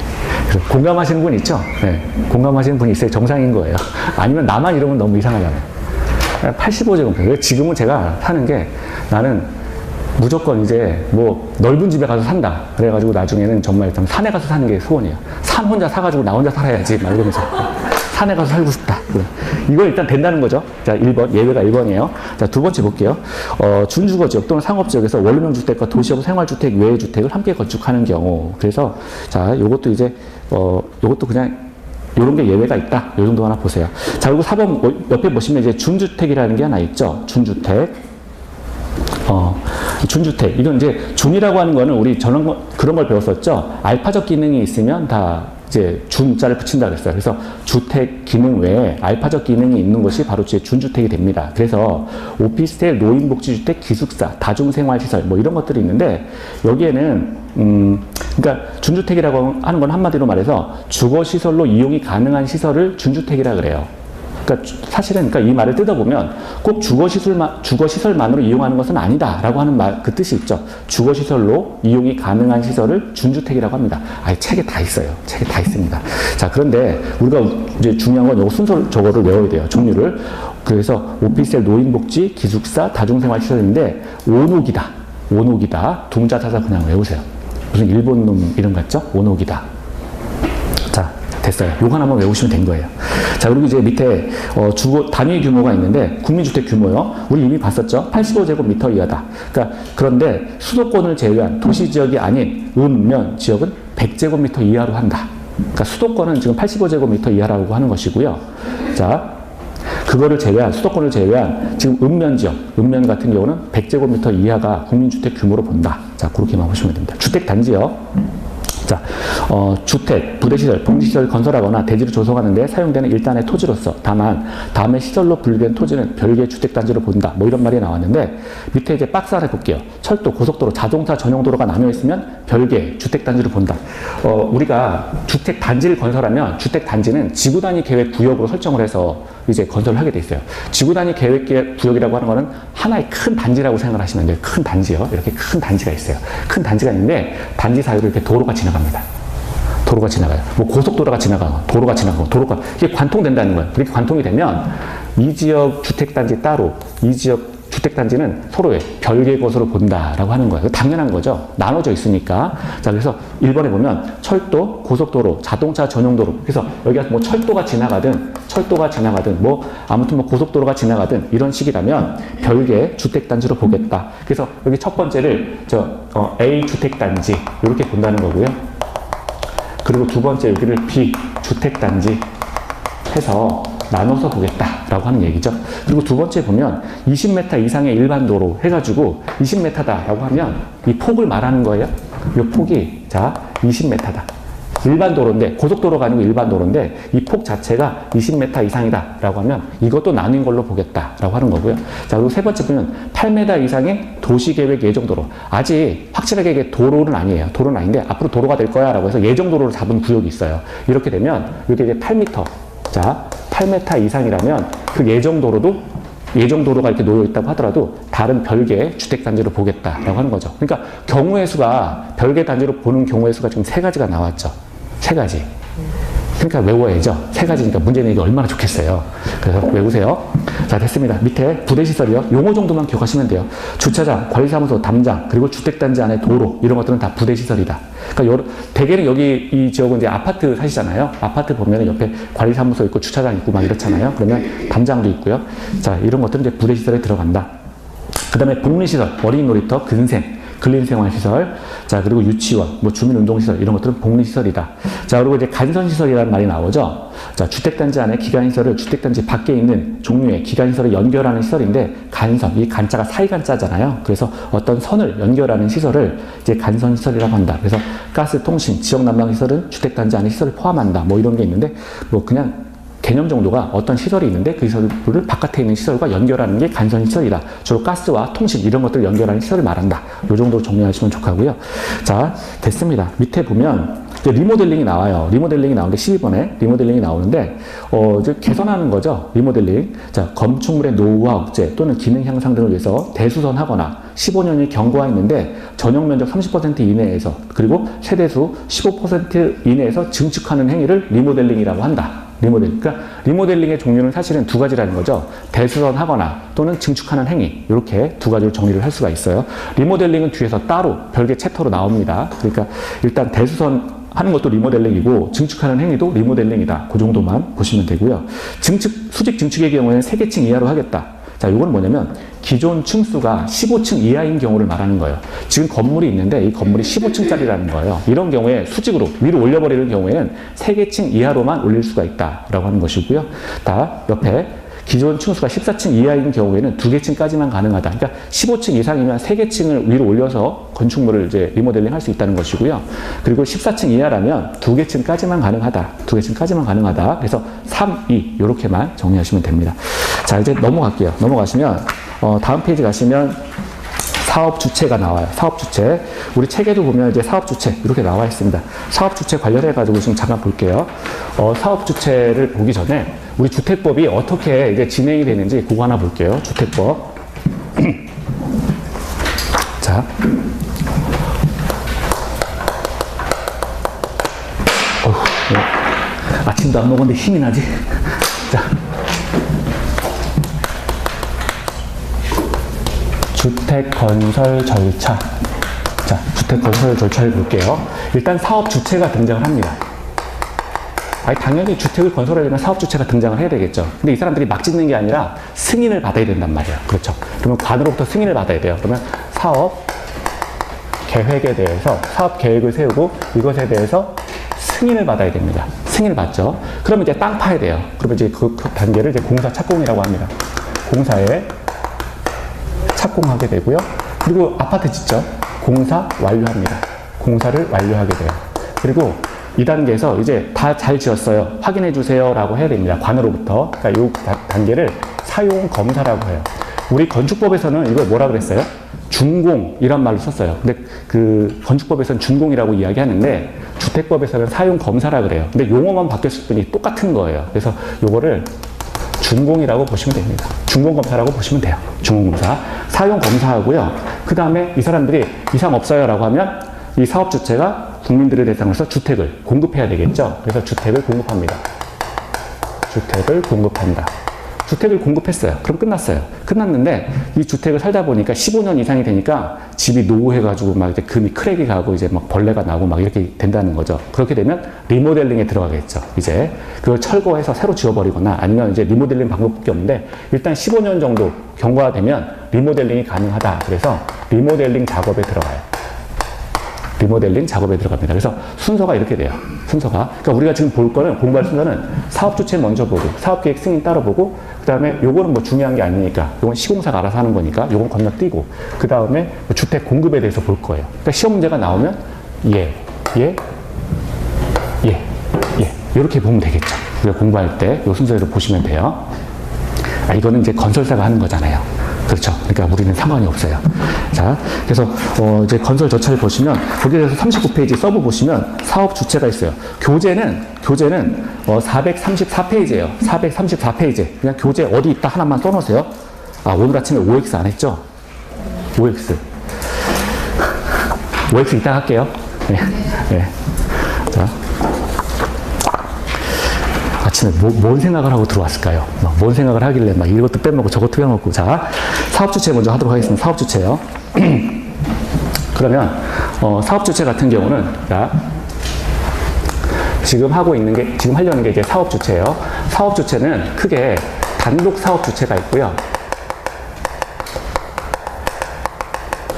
그래서 공감하시는 분 있죠? 네. 공감하시는 분이 있어요. 정상인 거예요. 아니면 나만 이러면 너무 이상하잖아요. 85제곱미터. 지금은 제가 사는 게 나는 무조건 이제 뭐 넓은 집에 가서 산다. 그래가지고 나중에는 정말 좀 산에 가서 사는 게 소원이에요. 산 혼자 사가지고 나 혼자 살아야지. 막 이러면서. 산에 가서 살고 싶다. 이거 일단 된다는 거죠. 자, 1번. 예외가 1번이에요. 자, 두 번째 볼게요. 준주거지역 또는 상업지역에서 원룸형 주택과 도시형 생활주택 외의 주택을 함께 건축하는 경우. 그래서, 자, 요것도 이제, 요것도 그냥, 요런 게 예외가 있다. 요 정도 하나 보세요. 자, 그리고 4번 옆에 보시면 이제 준주택이라는 게 하나 있죠. 준주택. 준주택. 이건 이제 준이라고 하는 거는 우리 그런 걸 배웠었죠. 알파적 기능이 있으면 다 이제 준자를 붙인다 그랬어요. 그래서 주택 기능 외에 알파적 기능이 있는 것이 바로 이제 준주택이 됩니다. 그래서 오피스텔, 노인복지주택, 기숙사, 다중생활시설 뭐 이런 것들이 있는데 여기에는 그러니까 준주택이라고 하는 건 한마디로 말해서 주거시설로 이용이 가능한 시설을 준주택이라 그래요. 그러니까 사실은 이 말을 뜯어보면 꼭 주거시설만으로 이용하는 것은 아니다라고 하는 그 뜻이 있죠. 주거시설로 이용이 가능한 시설을 준주택이라고 합니다. 아예 책에 다 있어요. 책에 다 있습니다. 자, 그런데 우리가 이제 중요한 건 요 순서 저거를 외워야 돼요. 종류를. 그래서 오피스텔, 노인복지, 기숙사, 다중생활시설인데 온옥이다. 온옥이다. 둥자 찾아 그냥 외우세요. 무슨 일본 놈 이름 같죠? 온옥이다. 자, 됐어요. 요거 하나만 외우시면 된 거예요. 자, 그리고 이제 밑에 주거 단위 규모가 있는데 국민주택 규모요. 우리 이미 봤었죠. 85제곱미터 이하다. 그러니까 그런데 수도권을 제외한 도시 지역이 아닌 읍면 지역은 100제곱미터 이하로 한다. 그러니까 수도권은 지금 85제곱미터 이하라고 하는 것이고요. 자, 그거를 제외한 수도권을 제외한 지금 읍면 지역, 읍면 같은 경우는 100제곱미터 이하가 국민주택 규모로 본다. 자, 그렇게만 보시면 됩니다. 주택 단지요. 자, 주택, 부대시설, 복리시설 건설하거나 대지를 조성하는 데 사용되는 일단의 토지로서 다만 다음에 시설로 분류된 토지는 별개의 주택단지로 본다. 뭐 이런 말이 나왔는데 밑에 이제 박스 하나 볼게요. 철도, 고속도로, 자동차 전용도로가 나뉘어 있으면 별개의 주택단지로 본다. 우리가 주택단지를 건설하면 주택단지는 지구단위 계획 구역으로 설정을 해서 이제 건설을 하게 돼 있어요. 지구단위 계획 구역이라고 하는 거는 하나의 큰 단지라고 생각을 하시면 돼요. 큰 단지요. 이렇게 큰 단지가 있어요. 큰 단지가 있는데 단지 사이로 이렇게 도로가 지나갑니다. 도로가 지나가요. 뭐 고속도로가 지나가고 도로가 지나가고 도로가 이게 관통된다는 거예요. 그렇게 관통이 되면 이 지역 주택단지 따로 이 지역 주택단지는 서로의 별개의 것으로 본다라고 하는 거예요. 당연한 거죠. 나눠져 있으니까. 자, 그래서 1번에 보면 철도, 고속도로, 자동차 전용도로. 그래서 여기가 뭐 철도가 지나가든 뭐 아무튼 뭐 고속도로가 지나가든 이런 식이라면 별개의 주택단지로 보겠다. 그래서 여기 첫 번째를 A 주택단지 이렇게 본다는 거고요. 그리고 두 번째 여기를 B 주택단지 해서 나눠서 보겠다라고 하는 얘기죠. 그리고 두 번째 보면 20m 이상의 일반 도로 해가지고 20m다라고 하면 이 폭을 말하는 거예요. 이 폭이 자 20m다. 일반 도로인데 고속도로가 아니고 일반 도로인데 이 폭 자체가 20m 이상이다라고 하면 이것도 나뉜 걸로 보겠다라고 하는 거고요. 자, 그리고 세 번째 보면 8m 이상의 도시계획 예정도로. 아직 확실하게 이게 도로는 아니에요. 도로는 아닌데 앞으로 도로가 될 거야라고 해서 예정도로를 잡은 구역이 있어요. 이렇게 되면 이게 이제 8m. 자, 8m 이상이라면 그 예정도로가 이렇게 놓여 있다고 하더라도 다른 별개의 주택단지로 보겠다라고 하는 거죠. 그러니까 경우의 수가 별개 단지로 보는 경우의 수가 지금 3가지가 나왔죠. 3가지. 그러니까 외워야죠. 3가지니까 문제 내기 얼마나 좋겠어요. 그래서 외우세요. 자, 됐습니다. 밑에 부대시설이요. 용어 정도만 기억하시면 돼요. 주차장, 관리사무소, 담장, 그리고 주택단지 안에 도로 이런 것들은 다 부대시설이다. 그러니까 대개는 여기 이 지역은 이제 아파트 사시잖아요. 아파트 보면 옆에 관리사무소 있고 주차장 있고 막 이렇잖아요. 그러면 담장도 있고요. 자, 이런 것들은 이제 부대시설에 들어간다. 그 다음에 복리시설, 어린이 놀이터, 근생, 근린생활시설, 자, 그리고 유치원, 뭐 주민운동시설, 이런 것들은 복리시설이다. 자, 그리고 이제 간선시설이라는 말이 나오죠. 자, 주택단지 안에 기간시설을 주택단지 밖에 있는 종류의 기간시설을 연결하는 시설인데, 간선, 이 간자가 사이간자잖아요. 그래서 어떤 선을 연결하는 시설을 이제 간선시설이라고 한다. 그래서 가스, 통신, 지역난방시설은 주택단지 안에 시설을 포함한다. 뭐 이런 게 있는데, 뭐 그냥 개념 정도가 어떤 시설이 있는데 그 시설을 바깥에 있는 시설과 연결하는 게 간선시설이다. 주로 가스와 통신 이런 것들을 연결하는 시설을 말한다. 이 정도로 정리하시면 좋겠고요. 자, 됐습니다. 밑에 보면 이제 리모델링이 나와요. 리모델링이 나오는데 12번에 리모델링이 나오는데 이제 개선하는 거죠. 리모델링. 자, 건축물의 노후화 억제 또는 기능 향상 등을 위해서 대수선하거나 15년이 경과가 있는데 전용 면적 30% 이내에서 그리고 세대수 15% 이내에서 증축하는 행위를 리모델링이라고 한다. 리모델링. 그러니까 리모델링의 종류는 사실은 두 가지라는 거죠. 대수선하거나 또는 증축하는 행위. 이렇게 두 가지로 정리를 할 수가 있어요. 리모델링은 뒤에서 따로 별개 챕터로 나옵니다. 그러니까 일단 대수선 하는 것도 리모델링이고 증축하는 행위도 리모델링이다. 그 정도만 보시면 되고요. 수직 증축의 경우에는 3계층 이하로 하겠다. 자, 이건 뭐냐면 기존 층수가 15층 이하인 경우를 말하는 거예요. 지금 건물이 있는데 이 건물이 15층짜리라는 거예요. 이런 경우에 수직으로 위로 올려버리는 경우에는 3계층 이하로만 올릴 수가 있다라고 하는 것이고요. 다 옆에 기존 층수가 14층 이하인 경우에는 2계층까지만 가능하다. 그러니까 15층 이상이면 3계층을 위로 올려서 건축물을 이제 리모델링 할 수 있다는 것이고요. 그리고 14층 이하라면 2계층까지만 가능하다. 2계층까지만 가능하다. 그래서 3, 2 이렇게만 정리하시면 됩니다. 자, 이제 넘어갈게요. 넘어가시면 다음 페이지 가시면 사업 주체가 나와요. 사업 주체. 우리 책에도 보면 이제 사업 주체 이렇게 나와 있습니다. 사업 주체 관련해 가지고 지금 잠깐 볼게요. 사업 주체를 보기 전에 우리 주택법이 어떻게 이제 진행이 되는지 그거 하나 볼게요. 주택법. 자. 아침도 안 먹었는데 힘이 나지? 자. 주택 건설 절차. 자, 주택 건설 절차를 볼게요. 일단 사업 주체가 등장을 합니다. 당연히 주택을 건설하려면 사업 주체가 등장을 해야 되겠죠. 근데 이 사람들이 막 짓는 게 아니라 승인을 받아야 된단 말이에요. 그렇죠. 그러면 관으로부터 승인을 받아야 돼요. 그러면 사업 계획에 대해서 사업 계획을 세우고 이것에 대해서 승인을 받아야 됩니다. 승인을 받죠. 그러면 이제 땅 파야 돼요. 그러면 이제 그 단계를 이제 공사 착공이라고 합니다. 공사에 착공하게 되고요. 그리고 아파트 짓죠. 공사 완료합니다. 공사를 완료하게 돼요. 그리고 2단계에서 이제 다 잘 지었어요. 확인해 주세요 라고 해야 됩니다. 관으로부터. 그러니까 이 단계를 사용 검사라고 해요. 우리 건축법에서는 이걸 뭐라 그랬어요? 준공이란 말로 썼어요. 근데 그 건축법에서는 준공이라고 이야기하는데 주택법에서는 사용 검사라 그래요. 근데 용어만 바뀌었을 뿐이 똑같은 거예요. 그래서 요거를 준공이라고 보시면 됩니다. 준공검사라고 보시면 돼요. 준공검사. 사용검사하고요. 그 다음에 이 사람들이 이상 없어요 라고 하면 이 사업 주체가 국민들을 대상으로 주택을 공급해야 되겠죠. 그래서 주택을 공급합니다. 주택을 공급한다. 주택을 공급했어요. 그럼 끝났어요. 끝났는데 이 주택을 살다 보니까 15년 이상이 되니까 집이 노후해가지고 막 이제 금이 크랙이 가고 이제 막 벌레가 나고 막 이렇게 된다는 거죠. 그렇게 되면 리모델링에 들어가겠죠. 이제 그걸 철거해서 새로 지어버리거나 아니면 이제 리모델링 방법밖에 없는데 일단 15년 정도 경과가 되면 리모델링이 가능하다. 그래서 리모델링 작업에 들어가요. 리모델링 작업에 들어갑니다. 그래서 순서가 이렇게 돼요. 순서가. 그러니까 우리가 지금 볼 거는, 공부할 순서는 사업 주체 먼저 보고, 사업 계획 승인 따로 보고, 그 다음에 요거는 뭐 중요한 게 아니니까, 요건 시공사가 알아서 하는 거니까, 요건 건너뛰고, 그 다음에 주택 공급에 대해서 볼 거예요. 그러니까 시험 문제가 나오면, 이렇게 보면 되겠죠. 우리가 공부할 때 요 순서대로 보시면 돼요. 이거는 이제 건설사가 하는 거잖아요. 그렇죠. 그러니까 우리는 상관이 없어요. 자, 그래서 이제 건설 절차를 보시면 거기에 대해서 39페이지 서브 보시면 사업 주체가 있어요. 교재는 434페이지예요. 434페이지. 그냥 교재 어디 있다 하나만 써놓으세요. 오늘 아침에 OX 안 했죠? OX 이따 할게요. 네. 네. 자. 아침에 뭔 생각을 하고 들어왔을까요? 뭔 생각을 하길래 막 이것도 빼먹고 저것도 빼먹고. 자, 사업 주체 먼저 하도록 하겠습니다. 사업 주체요. 그러면 사업 주체 같은 경우는 자, 지금 하려는 게 이제 사업 주체예요. 사업 주체는 크게 단독 사업 주체가 있고요.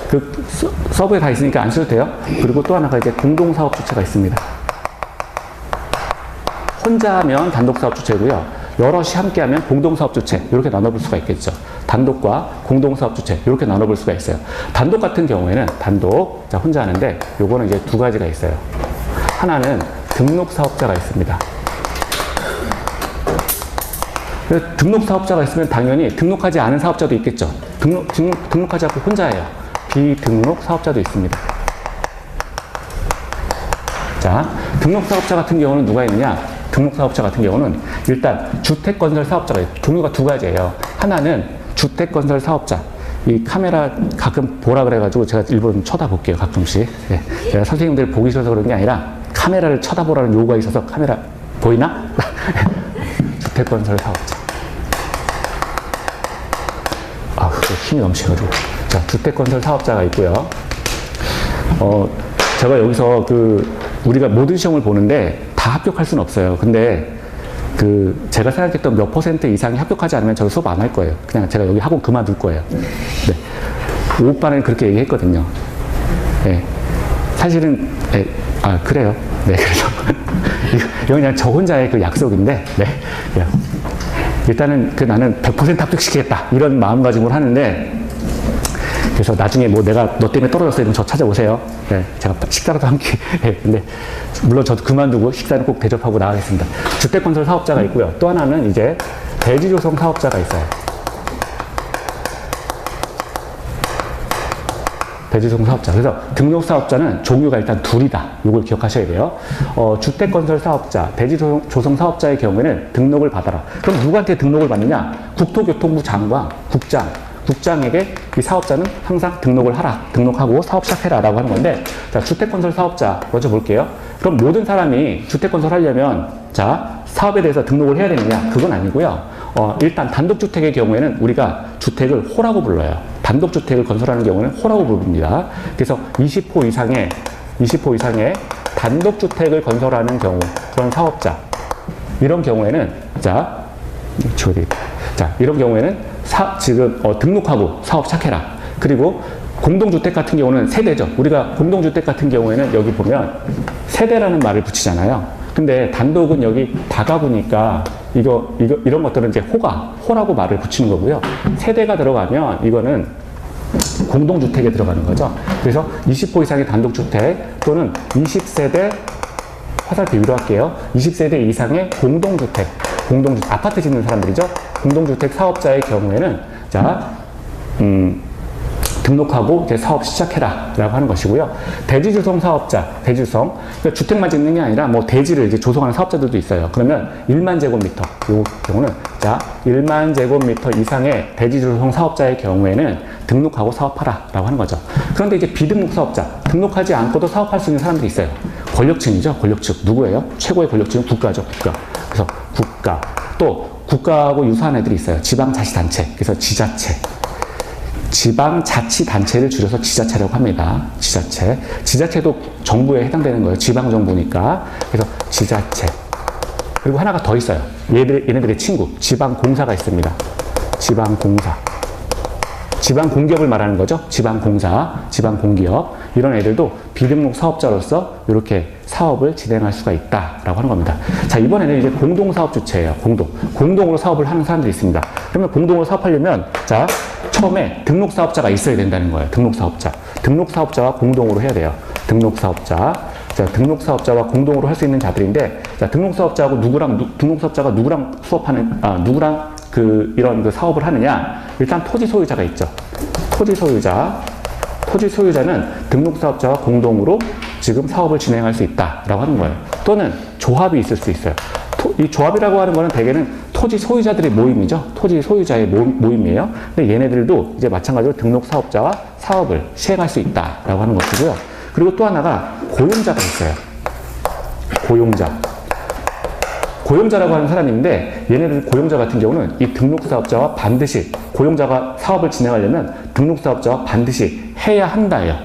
그 서브에 다 있으니까 안 써도 돼요. 그리고 또 하나가 이제 공동 사업 주체가 있습니다. 혼자 하면 단독 사업 주체고요. 여럿이 함께 하면 공동 사업 주체 이렇게 나눠볼 수가 있겠죠. 단독과 공동 사업 주체 이렇게 나눠볼 수가 있어요. 단독 같은 경우에는 자, 혼자 하는데 요거는 이제 두 가지가 있어요. 하나는 등록 사업자가 있습니다. 등록 사업자가 있으면 당연히 등록하지 않은 사업자도 있겠죠. 등록하지 않고 혼자 해요. 비등록 사업자도 있습니다. 자, 등록 사업자 같은 경우는 누가 있느냐? 등록 사업자 같은 경우는 일단 주택 건설 사업자가 종류가 두 가지예요. 하나는 주택 건설 사업자. 이 카메라 가끔 보라 그래가지고 제가 일부러 좀 쳐다볼게요. 가끔씩. 네. 제가 선생님들 보기 싫어서 그런 게 아니라 카메라를 쳐다보라는 요구가 있어서 카메라 보이나? 주택건설 사업자. 아, 힘이 넘치가지고. 자, 주택건설 사업자가 있고요. 제가 여기서 우리가 모든 시험을 보는데 다 합격할 수는 없어요. 근데 제가 생각했던 몇 % 이상이 합격하지 않으면 저도 수업 안 할 거예요. 그냥 제가 여기 학원 그만둘 거예요. 네. 5반에는 그렇게 얘기했거든요. 네. 사실은, 네. 아, 그래요. 네, 그래서. 이거 그냥 저 혼자의 약속인데, 네. 그냥. 일단은 나는 100% 합격시키겠다. 이런 마음가짐으로 하는데, 그래서 나중에 뭐 내가 너 때문에 떨어졌어 이러면 저 찾아오세요. 네, 제가 식사라도 함께. 네, 근데 물론 저도 그만두고 식사는 꼭 대접하고 나가겠습니다. 주택건설 사업자가 있고요. 또 하나는 이제 대지조성 사업자가 있어요. 대지조성 사업자. 그래서 등록 사업자는 종류가 일단 둘이다. 이걸 기억하셔야 돼요. 주택건설 사업자, 대지조성 사업자의 경우에는 등록을 받아라. 그럼 누구한테 등록을 받느냐? 국토교통부 장관, 국장에게 이 사업자는 항상 등록을 하라. 등록하고 사업 시작해라 라고 하는 건데, 자, 주택건설 사업자 먼저 볼게요. 그럼 모든 사람이 주택건설 하려면, 자, 사업에 대해서 등록을 해야 되느냐? 그건 아니고요. 일단 단독주택의 경우에는 우리가 주택을 호라고 불러요. 단독주택을 건설하는 경우는 호라고 부릅니다. 그래서 20호 이상의 단독주택을 건설하는 경우, 그런 사업자. 이런 경우에는, 자, 이런 경우에는 지금 등록하고 사업 시작해라. 그리고 공동주택 같은 경우는 세대죠. 우리가 공동주택 같은 경우에는 여기 보면 세대라는 말을 붙이잖아요. 근데 단독은 여기 다가구니까 이런 것들은 이제 호라고 말을 붙이는 거고요. 세대가 들어가면 이거는 공동주택에 들어가는 거죠. 그래서 20호 이상의 단독주택 또는 20세대 화살표 위로 할게요. 20세대 이상의 공동주택, 아파트 짓는 사람들이죠. 공동주택 사업자의 경우에는, 자, 등록하고 이제 사업 시작해라 라고 하는 것이고요. 대지조성 사업자, 그러니까 주택만 짓는 게 아니라 뭐 대지를 이제 조성하는 사업자들도 있어요. 그러면 1만 제곱미터, 이 경우는, 자, 1만 제곱미터 이상의 대지조성 사업자의 경우에는 등록하고 사업하라 라고 하는 거죠. 그런데 이제 비등록 사업자, 등록하지 않고도 사업할 수 있는 사람들이 있어요. 권력층이죠, 권력층. 누구예요? 최고의 권력층은 국가죠, 국가. 그래서 국가. 또 국가하고 유사한 애들이 있어요. 지방자치단체. 그래서 지자체. 지방자치단체를 줄여서 지자체라고 합니다. 지자체. 지자체도 정부에 해당되는 거예요. 지방정부니까. 그래서 지자체. 그리고 하나가 더 있어요. 얘네들의 친구. 지방공사가 있습니다. 지방공사. 지방공기업을 말하는 거죠. 지방공사, 지방공기업. 이런 애들도 비등록 사업자로서 이렇게 사업을 진행할 수가 있다라고 하는 겁니다. 자, 이번에는 이제 공동사업 주체예요. 공동으로 사업을 하는 사람들이 있습니다. 그러면 공동으로 사업하려면, 자, 처음에 등록 사업자가 있어야 된다는 거예요. 등록 사업자와 공동으로 해야 돼요. 등록 사업자와 공동으로 할 수 있는 자들인데, 자, 등록 사업자가 누구랑 이런 사업을 하느냐? 일단 토지 소유자가 있죠. 토지 소유자는 등록 사업자와 공동으로 지금 사업을 진행할 수 있다라고 하는 거예요. 또는 조합이 있을 수 있어요. 이 조합이라고 하는 거는 대개는 토지 소유자들의 모임이죠. 토지 소유자의 모임이에요. 근데 얘네들도 이제 마찬가지로 등록 사업자와 사업을 시행할 수 있다라고 하는 것이고요. 그리고 또 하나가 고용자가 있어요. 고용자라고 하는 사람인데, 얘네들 고용자 같은 경우는 이 등록사업자와 반드시, 고용자가 사업을 진행하려면 등록사업자와 반드시 해야 한다예요.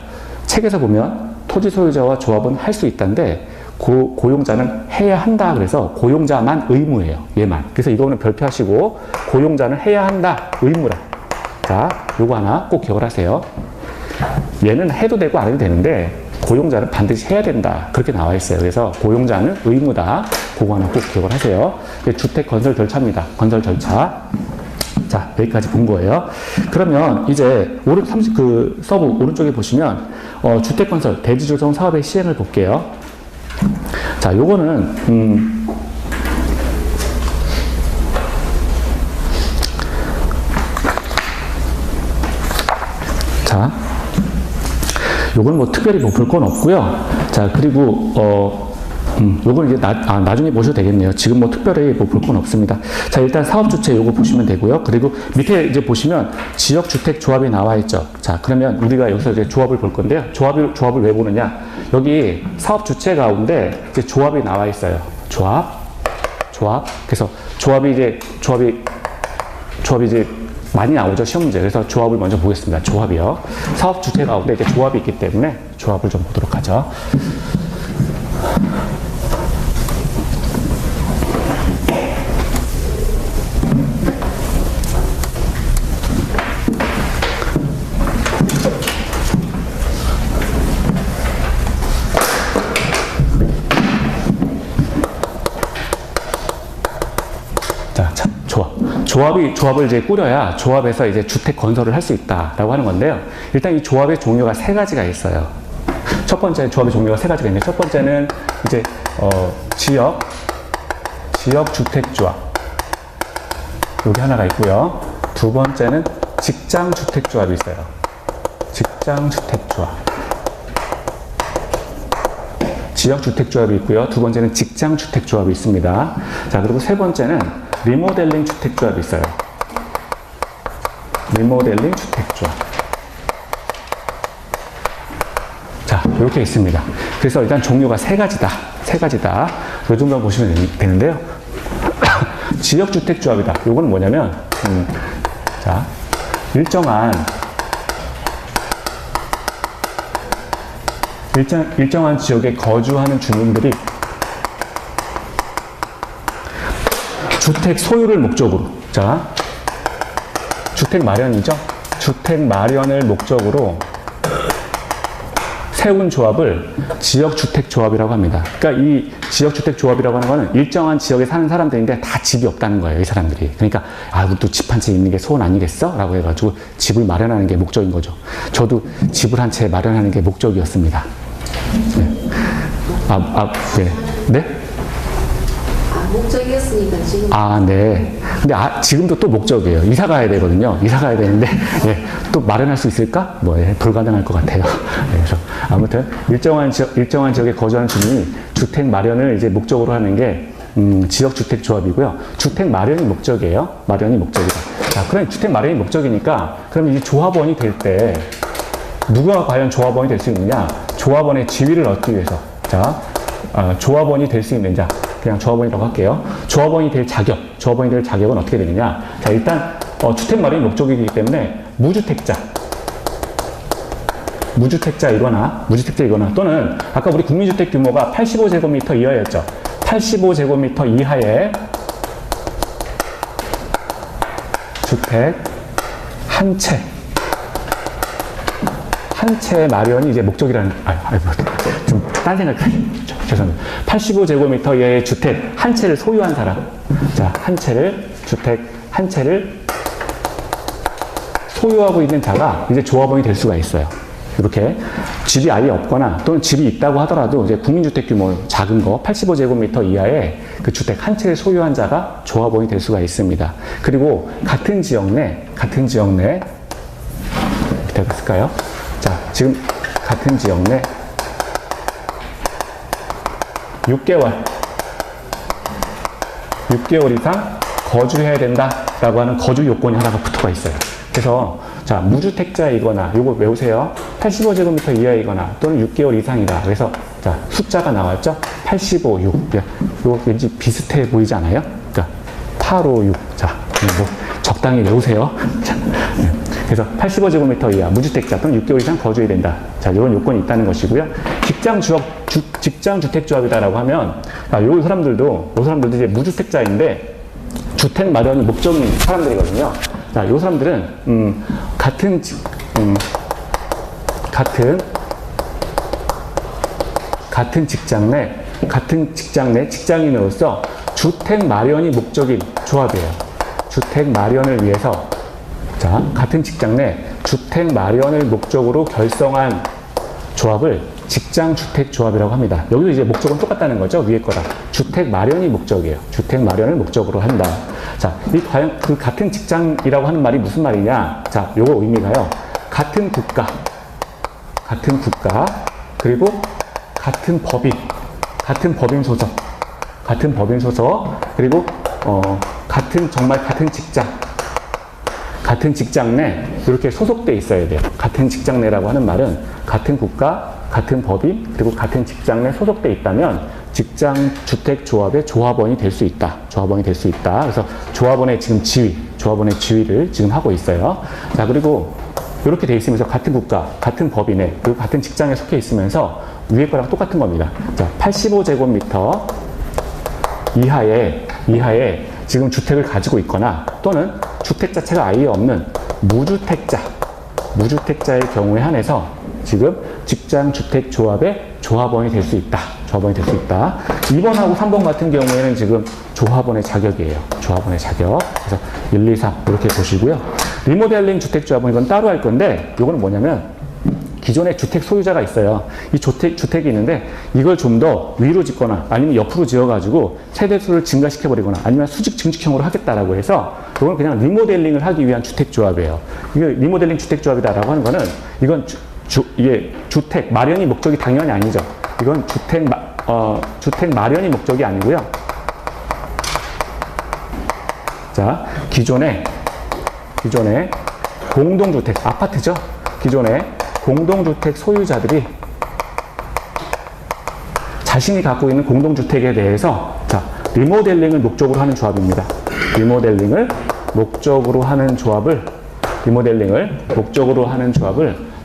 책에서 보면 토지 소유자와 조합은 할 수 있다는데, 고용자는 해야 한다. 그래서 고용자만 의무예요. 얘만. 그래서 이거는 별표하시고, 고용자는 해야 한다. 의무라. 자, 요거 하나 꼭 기억을 하세요. 얘는 해도 되고 안 해도 되는데, 고용자는 반드시 해야 된다. 그렇게 나와 있어요. 그래서 고용자는 의무다. 그거 하나 꼭 기억을 하세요. 주택 건설 절차입니다. 건설 절차. 자, 여기까지 본 거예요. 그러면 이제 서부 오른쪽에 보시면 주택 건설 대지조성 사업의 시행을 볼게요. 자, 요거는 자, 요건 뭐 특별히 볼 건 없고요. 자, 그리고 요건 이제 나중에 보셔도 되겠네요. 지금 뭐 특별히 볼 건 없습니다. 자, 일단 사업 주체 요거 보시면 되고요. 그리고 밑에 이제 보시면 지역 주택 조합이 나와 있죠. 자, 그러면 우리가 여기서 이제 조합을 볼 건데요. 조합을 왜 보느냐? 여기 사업 주체 가운데 이제 조합이 나와 있어요. 조합. 그래서 조합이 이제 많이 나오죠, 시험 문제. 그래서 조합을 먼저 보겠습니다. 조합이요. 사업 주체 가운데 이제 조합이 있기 때문에 조합을 좀 보도록 하죠. 조합을 이제 꾸려야 조합에서 이제 주택 건설을 할 수 있다라고 하는 건데요. 일단 이 조합의 종류가 세 가지가 있어요. 첫 번째 조합의 종류가 세 가지가 있는데, 첫 번째는 이제 지역 주택 조합. 여기 하나가 있고요. 두 번째는 직장 주택 조합이 있어요. 직장 주택 조합. 지역 주택 조합이 있고요. 두 번째는 직장 주택 조합이 있습니다. 자, 그리고 세 번째는 리모델링 주택 조합이 있어요. 리모델링 주택 조합. 자, 이렇게 있습니다. 그래서 일단 종류가 세 가지다. 이 정도만 보시면 되는데요. 지역 주택 조합이다. 이거는 뭐냐면, 자, 일정한 지역에 거주하는 주민들이 주택 소유를 목적으로, 자, 주택 마련이죠. 주택 마련을 목적으로 세운 조합을 지역주택조합이라고 합니다. 그러니까 이 지역주택조합이라고 하는 거는 일정한 지역에 사는 사람들인데 다 집이 없다는 거예요, 이 사람들이. 그러니까, 또 집 한 채 있는 게 소원 아니겠어? 라고 해가지고 집을 마련하는 게 목적인 거죠. 저도 집을 한 채 마련하는 게 목적이었습니다. 네. 네. 네? 목적이었으니까 지금. 네. 근데 지금도 또 목적이에요. 이사 가야 되거든요. 이사 가야 되는데, 예, 또 마련할 수 있을까? 불가능할 것 같아요. 그래서 아무튼 일정한 지역에 거주하는 주민이 주택 마련을 이제 목적으로 하는 게 지역주택조합이고요. 주택 마련이 목적이에요. 마련이 목적이다. 자, 그럼 주택 마련이 목적이니까, 그럼 이 조합원이 될 때 누가 과연 조합원이 될 수 있느냐? 조합원의 지위를 얻기 위해서. 자, 조합원이 될 수 있는 자. 그냥 조합원이라고 할게요. 조합원이 될 자격은 어떻게 되느냐? 자, 일단 주택 마련이 목적이기 때문에 무주택자이거나 또는 아까 우리 국민주택 규모가 85제곱미터 이하였죠. 85제곱미터 이하의 주택 한 채 마련이 이제 목적이라는, 좀 딴 생각, 죄송합니다. 85제곱미터 이하의 주택 한 채를 소유한 사람. 자, 주택 한 채를 소유하고 있는 자가 이제 조합원이 될 수가 있어요. 이렇게 집이 아예 없거나 또는 집이 있다고 하더라도 이제 국민주택 규모 작은 거 85제곱미터 이하의 그 주택 한 채를 소유한 자가 조합원이 될 수가 있습니다. 그리고 같은 지역 내 밑에 갔을까요? 자, 지금 같은 지역 내 6개월 이상 거주해야 된다라고 하는 거주 요건이 하나가 붙어가 있어요. 그래서 자, 무주택자이거나, 요거 외우세요. 85제곱미터 이하이거나 또는 6개월 이상이다. 그래서 자, 숫자가 나왔죠? 85, 6. 요거 왠지 비슷해 보이지 않아요? 그러니까 856. 자, 적당히 외우세요. 자, 그래서 85제곱미터 이하 무주택자 또는 6개월 이상 거주해야 된다. 자, 이런 요건이 있다는 것이고요. 직장주택조합이다라고 하면, 요 사람들도 이제 무주택자인데 주택 마련이 목적인 사람들이거든요. 자, 요 사람들은 같은 직장 내 직장인으로서 주택 마련이 목적인 조합이에요. 주택 마련을 위해서, 자, 같은 직장 내 주택 마련을 목적으로 결성한 조합을 직장주택조합이라고 합니다. 여기도 이제 목적은 똑같다는 거죠. 위에 거랑. 주택 마련이 목적이에요. 주택 마련을 목적으로 한다. 자, 과연 그 같은 직장이라고 하는 말이 무슨 말이냐? 자, 요거 의미가요. 같은 국가, 그리고 같은 법인 소속, 그리고 같은 직장 내 이렇게 소속돼 있어야 돼요. 같은 직장 내라고 하는 말은 같은 국가, 같은 법인, 그리고 같은 직장 내 소속돼 있다면 직장주택조합의 조합원이 될 수 있다. 조합원이 될 수 있다. 그래서 조합원의 지금 조합원의 지위를 지금 하고 있어요. 자, 그리고 이렇게 돼 있으면서 같은 국가, 같은 법인에, 그리고 같은 직장에 속해 있으면서 위에 거랑 똑같은 겁니다. 자, 85제곱미터 이하에 지금 주택을 가지고 있거나 또는 주택 자체가 아예 없는 무주택자의 경우에 한해서 지금 직장주택조합의 조합원이 될 수 있다. 조합원이 될 수 있다. 2번하고 3번 같은 경우에는 지금 조합원의 자격이에요. 조합원의 자격. 그래서 1, 2, 3 이렇게 보시고요. 리모델링 주택조합원 이건 따로 할 건데 이거는 뭐냐면 기존에 주택 소유자가 있어요. 이 주택이 있는데 이걸 좀 더 위로 짓거나 아니면 옆으로 지어가지고 세대수를 증가시켜버리거나 아니면 수직 증축형으로 하겠다라고 해서 이건 그냥 리모델링을 하기 위한 주택조합이에요. 이게 리모델링 주택조합이다라고 하는 거는 이건 이게 주택 마련이 목적이 당연히 아니죠. 이건 주택 마련이 목적이 아니고요. 자, 기존에 공동주택, 아파트죠. 기존에 공동주택 소유자들이 자신이 갖고 있는 공동주택에 대해서 자, 리모델링을 목적으로 하는 조합입니다. 리모델링을 목적으로 하는 조합을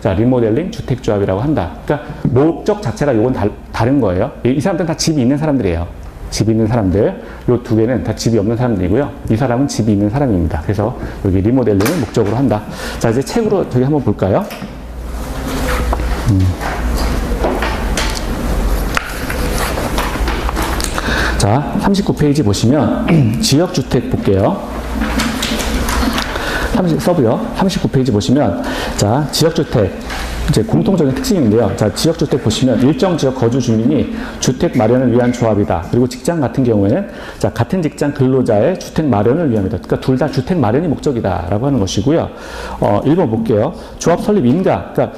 자, 리모델링 주택조합이라고 한다. 그러니까 목적 자체가 요건 다른 거예요. 이 사람들은 다 집이 있는 사람들이에요. 집이 있는 사람들. 요 두 개는 다 집이 없는 사람들이고요. 이 사람은 집이 있는 사람입니다. 그래서 여기 리모델링을 목적으로 한다. 자, 이제 책으로 저기 한번 볼까요? 자, 39페이지 보시면 지역주택 볼게요. 서브요. 39페이지 보시면 자, 지역주택 이제 공통적인 특징인데요. 자, 지역주택 보시면 일정 지역 거주 주민이 주택 마련을 위한 조합이다. 그리고 직장 같은 경우에는 자, 같은 직장 근로자의 주택 마련을 위함이다. 그러니까 둘 다 주택 마련이 목적이다라고 하는 것이고요. 1번 볼게요. 조합 설립 인가. 그러니까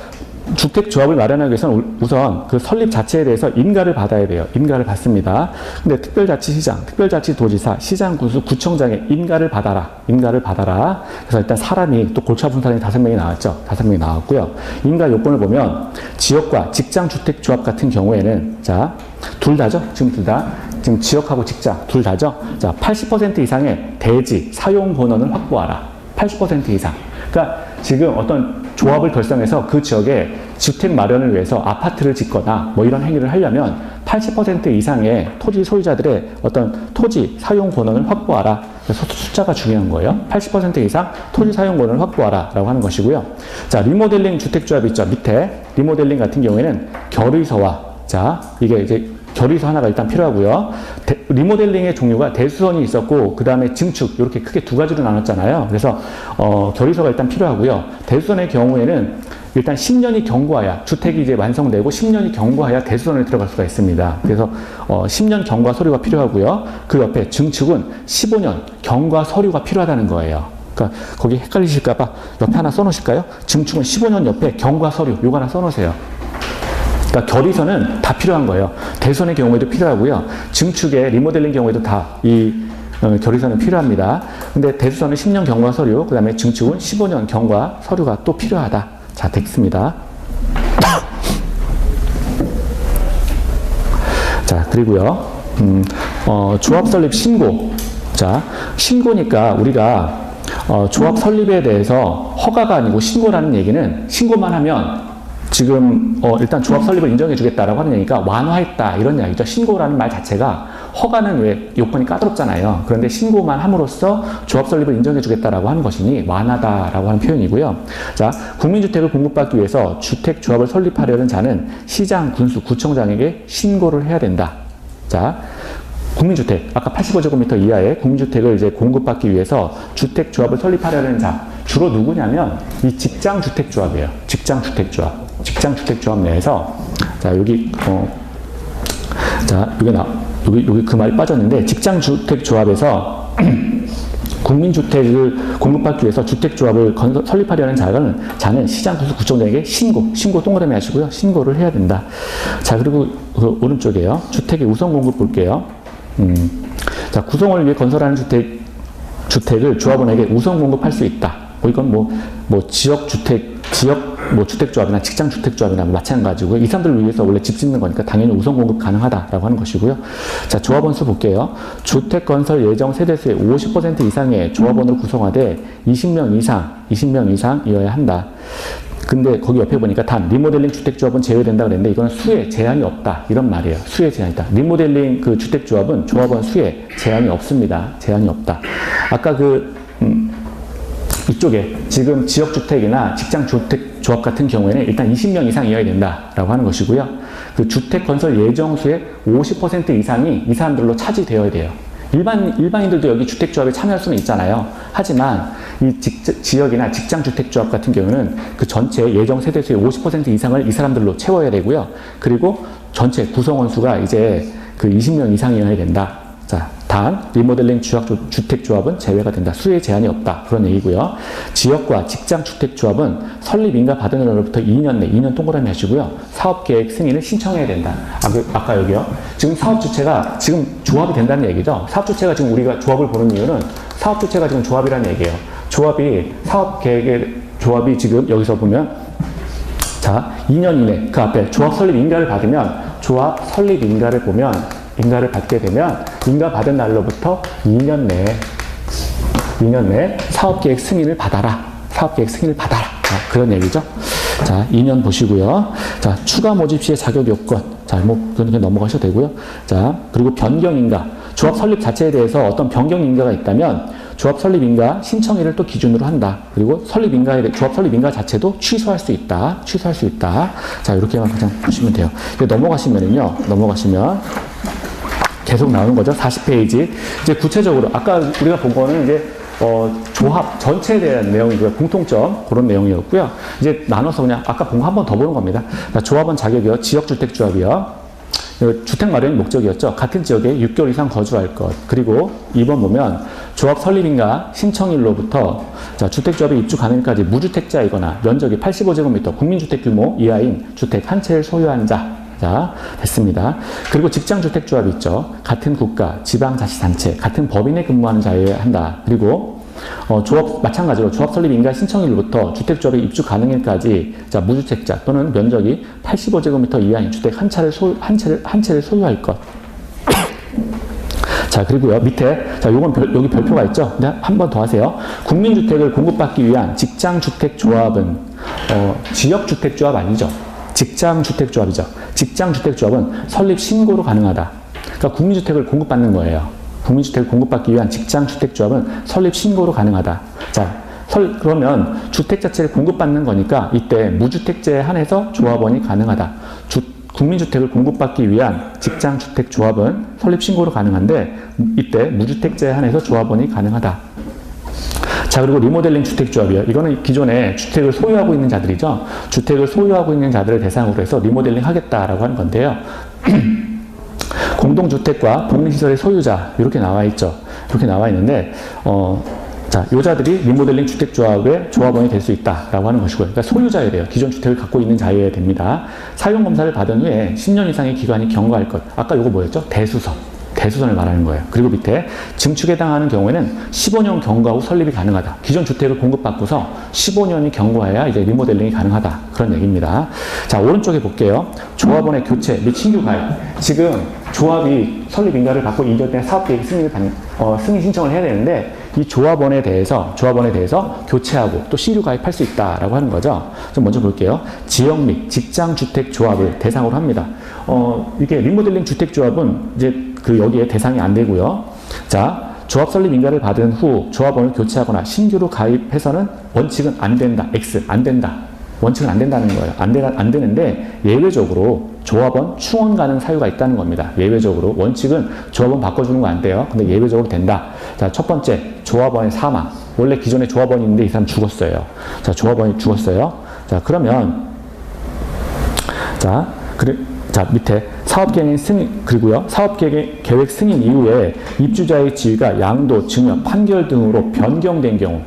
주택 조합을 마련하기 위해서는 우선 그 설립 자체에 대해서 인가를 받아야 돼요. 인가를 받습니다. 근데 특별자치시장, 특별자치도지사, 시장군수, 구청장의 인가를 받아라. 그래서 일단 사람이 또 골치 아픈 사람이 5명이 나왔죠. 5명이 나왔고요. 인가 요건을 보면 지역과 직장주택조합 같은 경우에는 자, 둘 다죠. 지금 지역하고 직장 둘 다죠. 자, 80% 이상의 대지 사용 권한을 확보하라. 80% 이상. 그러니까 지금 어떤 조합을 결성해서 그 지역에 주택 마련을 위해서 아파트를 짓거나 뭐 이런 행위를 하려면 80% 이상의 토지 소유자들의 어떤 토지 사용 권한을 확보하라. 그래서 숫자가 중요한 거예요. 80% 이상 토지 사용 권한을 확보하라 라고 하는 것이고요. 자, 리모델링 주택조합 있죠. 밑에 리모델링 같은 경우에는 결의서와 자, 이게 이제 결의서 하나가 일단 필요하고요. 리모델링의 종류가 대수선이 있었고 그 다음에 증축 이렇게 크게 두 가지로 나눴잖아요. 그래서 결의서가 일단 필요하고요. 대수선의 경우에는 일단 10년이 경과해야 주택이 이제 완성되고 10년이 경과해야 대수선에 들어갈 수가 있습니다. 그래서 10년 경과 서류가 필요하고요. 그 옆에 증축은 15년 경과 서류가 필요하다는 거예요. 그러니까 거기 헷갈리실까봐 옆에 하나 써놓으실까요? 증축은 15년 옆에 경과 서류 요거 하나 써놓으세요. 그러니까 결의서는 다 필요한 거예요. 대선의 경우에도 필요하고요. 증축의 리모델링 경우에도 다 이 결의서는 필요합니다. 근데 대수서는 10년 경과 서류, 그 다음에 증축은 15년 경과 서류가 또 필요하다. 자, 됐습니다. 자, 그리고요. 조합 설립 신고. 자, 신고니까 우리가 조합 설립에 대해서 허가가 아니고 신고라는 얘기는 신고만 하면 지금 일단 조합 설립을 인정해 주겠다라고 하는 얘기가 완화했다 이런 이야기죠. 신고라는 말 자체가 허가는 왜 요건이 까다롭잖아요. 그런데 신고만 함으로써 조합 설립을 인정해 주겠다라고 하는 것이니 완화다라고 하는 표현이고요. 자, 국민주택을 공급받기 위해서 주택조합을 설립하려는 자는 시장, 군수, 구청장에게 신고를 해야 된다. 자, 국민주택, 아까 85제곱미터 이하의 국민주택을 이제 공급받기 위해서 주택조합을 설립하려는 자, 주로 누구냐면 이 직장주택조합이에요. 직장주택조합 내에서 자, 여기 자, 여기 그 말이 빠졌는데 직장주택조합에서 국민주택을 공급받기 위해서 주택조합을 설립하려는 자는 시장, 군수, 구청장에게 신고 동그라미 하시고요. 신고를 해야 된다. 자, 그리고 그 오른쪽에요. 주택의 우선 공급 볼게요. 자, 구성을 위해 건설하는 주택을 조합원에게 우선 공급할 수 있다. 이건 지역 뭐 주택조합이나 직장주택조합이나 마찬가지고요. 이 사람들을 위해서 원래 집 짓는 거니까 당연히 우선 공급 가능하다라고 하는 것이고요. 자, 조합원 수 볼게요. 주택건설 예정 세대수의 50% 이상의 조합원으로 구성하되 20명 이상이어야 한다. 근데 거기 옆에 보니까 단 리모델링 주택조합은 제외된다 그랬는데 이거는 수에 제한이 없다 이런 말이에요. 수에 제한이 있다. 리모델링 그 주택조합은 조합원 수에 제한이 없습니다. 제한이 없다. 아까 이쪽에 지금 지역주택이나 직장주택조합 같은 경우에는 일단 20명 이상이어야 된다라고 하는 것이고요. 그 주택건설 예정수의 50% 이상이 이 사람들로 차지되어야 돼요. 일반인들도 여기 주택조합에 참여할 수는 있잖아요. 하지만 이 지역이나 직장주택조합 같은 경우는 그 전체 예정 세대수의 50% 이상을 이 사람들로 채워야 되고요. 그리고 전체 구성원 수가 이제 그 20명 이상이어야 된다. 자, 단 리모델링 주택조합은 제외가 된다. 수에 제한이 없다. 그런 얘기고요. 지역과 직장주택조합은 설립 인가 받은 날로부터 2년 내, 2년 동그라미 하시고요. 사업계획 승인을 신청해야 된다. 아까 여기요. 지금 사업주체가 지금 조합이 된다는 얘기죠. 사업주체가 지금 우리가 조합을 보는 이유는 사업주체가 지금 조합이라는 얘기예요. 조합이 사업계획의 조합이 지금 여기서 보면 자, 2년 이내 그 앞에 조합 설립 인가를 받으면 조합 설립 인가를 보면 인가를 받게 되면 인가 받은 날로부터 2년 내에 사업계획 승인을 받아라. 사업계획 승인을 받아라. 자, 그런 얘기죠. 자, 2년 보시고요. 자, 추가 모집 시의 자격 요건. 자, 뭐 그렇게 넘어가셔도 되고요. 자, 그리고 변경 인가. 조합 설립 자체에 대해서 어떤 변경 인가가 있다면 조합 설립 인가 신청일을 또 기준으로 한다. 그리고 조합 설립 인가 자체도 취소할 수 있다. 자, 이렇게만 그냥 보시면 돼요. 넘어가시면 계속 나오는 거죠. 40페이지. 이제 구체적으로 아까 우리가 본 거는 이제 조합 전체에 대한 내용이고요. 공통점 그런 내용이었고요. 이제 나눠서 그냥 아까 본 거 한 번 더 보는 겁니다. 조합원 자격이요. 지역주택조합이요. 주택 마련이 목적이었죠. 같은 지역에 6개월 이상 거주할 것. 그리고 2번 보면 조합 설립인가 신청일로부터 자, 주택조합에 입주 가능까지 무주택자이거나 면적이 85제곱미터 국민주택 규모 이하인 주택 한 채를 소유한 자. 자, 됐습니다. 그리고 직장주택조합이 있죠. 같은 국가, 지방자치단체, 같은 법인에 근무하는 자여야 한다. 그리고 마찬가지로 조합 설립 인가 신청일부터 주택조합에 입주 가능일까지 자, 무주택자 또는 면적이 85제곱미터 이하인 주택 한 채를 소유할 것. 자, 그리고요, 밑에, 자, 여기 별표가 있죠? 한 번 더 하세요. 국민주택을 공급받기 위한 직장주택조합은, 지역주택조합 아니죠? 직장주택조합이죠. 직장주택조합은 설립 신고로 가능하다. 그러니까 국민주택을 공급받는 거예요. 국민주택을 공급받기 위한 직장주택조합은 설립 신고로 가능하다. 자, 그러면 주택 자체를 공급받는 거니까 이때 무주택제에 한해서 조합원이 가능하다. 국민주택을 공급받기 위한 직장주택조합은 설립 신고로 가능한데 이때 무주택제에 한해서 조합원이 가능하다. 자, 그리고 리모델링 주택조합이요. 이거는 기존에 주택을 소유하고 있는 자들이죠. 주택을 소유하고 있는 자들을 대상으로 해서 리모델링 하겠다라고 하는 건데요. 공동주택과 복리시설의 소유자 이렇게 나와 있죠. 이렇게 나와 있는데 자, 요자들이 리모델링 주택조합의 조합원이 될 수 있다라고 하는 것이고요. 그러니까 소유자여야 돼요. 기존 주택을 갖고 있는 자여야 됩니다. 사용검사를 받은 후에 10년 이상의 기간이 경과할 것. 아까 요거 뭐였죠? 대수선을 말하는 거예요. 그리고 밑에 증축에 해당하는 경우에는 15년 경과 후 설립이 가능하다. 기존 주택을 공급받고서 15년이 경과해야 이제 리모델링이 가능하다. 그런 얘기입니다. 자, 오른쪽에 볼게요. 조합원의 교체 및 신규 가입. 지금 조합이 설립 인가를 받고 2년 내에 사업계획 승인 신청을 해야 되는데 이 조합원에 대해서 교체하고 또 신규 가입할 수 있다라고 하는 거죠. 좀 먼저 볼게요. 지역 및 직장주택조합을 대상으로 합니다. 이게 리모델링 주택조합은 이제 여기에 대상이 안 되고요. 자, 조합 설립 인가를 받은 후 조합원을 교체하거나 신규로 가입해서는 원칙은 안 된다. X, 안 된다. 원칙은 안 된다는 거예요. 안 되는데 예외적으로 조합원 충원 가능 사유가 있다는 겁니다. 예외적으로. 원칙은 조합원 바꿔주는 거 안 돼요. 근데 예외적으로 된다. 자, 첫 번째, 조합원의 사망. 원래 기존에 조합원이 있는데 이 사람 죽었어요. 자, 조합원이 죽었어요. 자, 그러면 자, 밑에 사업계획 승인, 그리고요, 사업계획 승인 이후에 입주자의 지위가 양도, 증여, 판결 등으로 변경된 경우.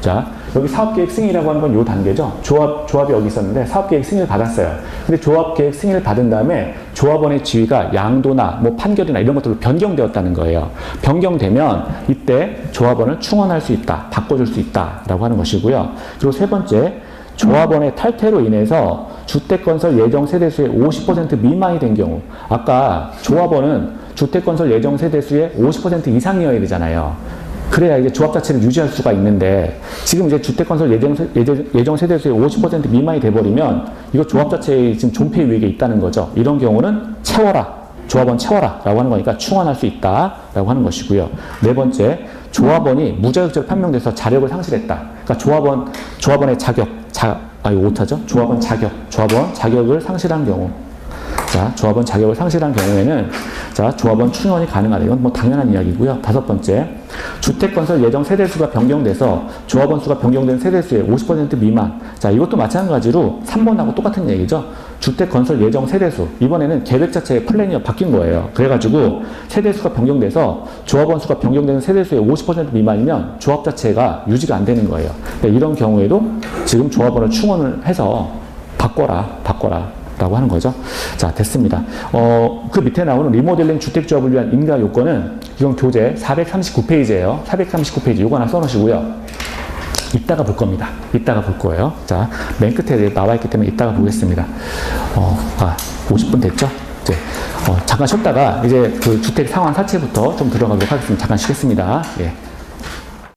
자, 여기 사업계획 승인이라고 하는 건 요 단계죠. 조합이 여기 있었는데 사업계획 승인을 받았어요. 근데 조합계획 승인을 받은 다음에 조합원의 지위가 양도나 뭐 판결이나 이런 것들로 변경되었다는 거예요. 변경되면 이때 조합원을 충원할 수 있다. 바꿔줄 수 있다라고 하는 것이고요. 그리고 세 번째, 조합원의 탈퇴로 인해서 주택건설 예정 세대수의 50% 미만이 된 경우, 아까 조합원은 주택건설 예정 세대수의 50% 이상이어야 되잖아요. 그래야 이제 조합 자체를 유지할 수가 있는데, 지금 이제 주택건설 예정 세대수의 50% 미만이 돼버리면 이거 조합 자체에 지금 존폐 위기에 있다는 거죠. 이런 경우는 채워라, 조합원 채워라 라고 하는 거니까 충원할 수 있다 라고 하는 것이고요. 네 번째, 조합원이 무자격적으로 판명돼서 자력을 상실했다. 그러니까 조합원의 자격, 이거 오타죠? 조합원 자격을 상실한 경우. 자, 조합원 자격을 상실한 경우에는 자, 조합원 충원이 가능하다. 이건 뭐 당연한 이야기고요. 다섯 번째, 주택건설 예정 세대수가 변경돼서 조합원 수가 변경된 세대수의 50% 미만. 자, 이것도 마찬가지로 3번하고 똑같은 얘기죠. 주택건설 예정 세대수. 이번에는 계획 자체의 플랜이 바뀐 거예요. 그래가지고 세대수가 변경돼서 조합원 수가 변경되는 세대수의 50% 미만이면 조합 자체가 유지가 안 되는 거예요. 이런 경우에도 지금 조합원을 충원을 해서 바꿔라 라고 하는 거죠. 자, 됐습니다. 그 밑에 나오는 리모델링 주택조합을 위한 인가 요건은 이건 교재 439페이지예요. 439페이지 요거 하나 써놓으시고요. 이따가 볼 겁니다. 이따가 볼 거예요. 자, 맨 끝에 나와 있기 때문에 이따가 보겠습니다. 50분 됐죠? 이제 잠깐 쉬었다가 이제 그 주택 상황 사채부터 좀 들어가도록 하겠습니다. 잠깐 쉬겠습니다. 예.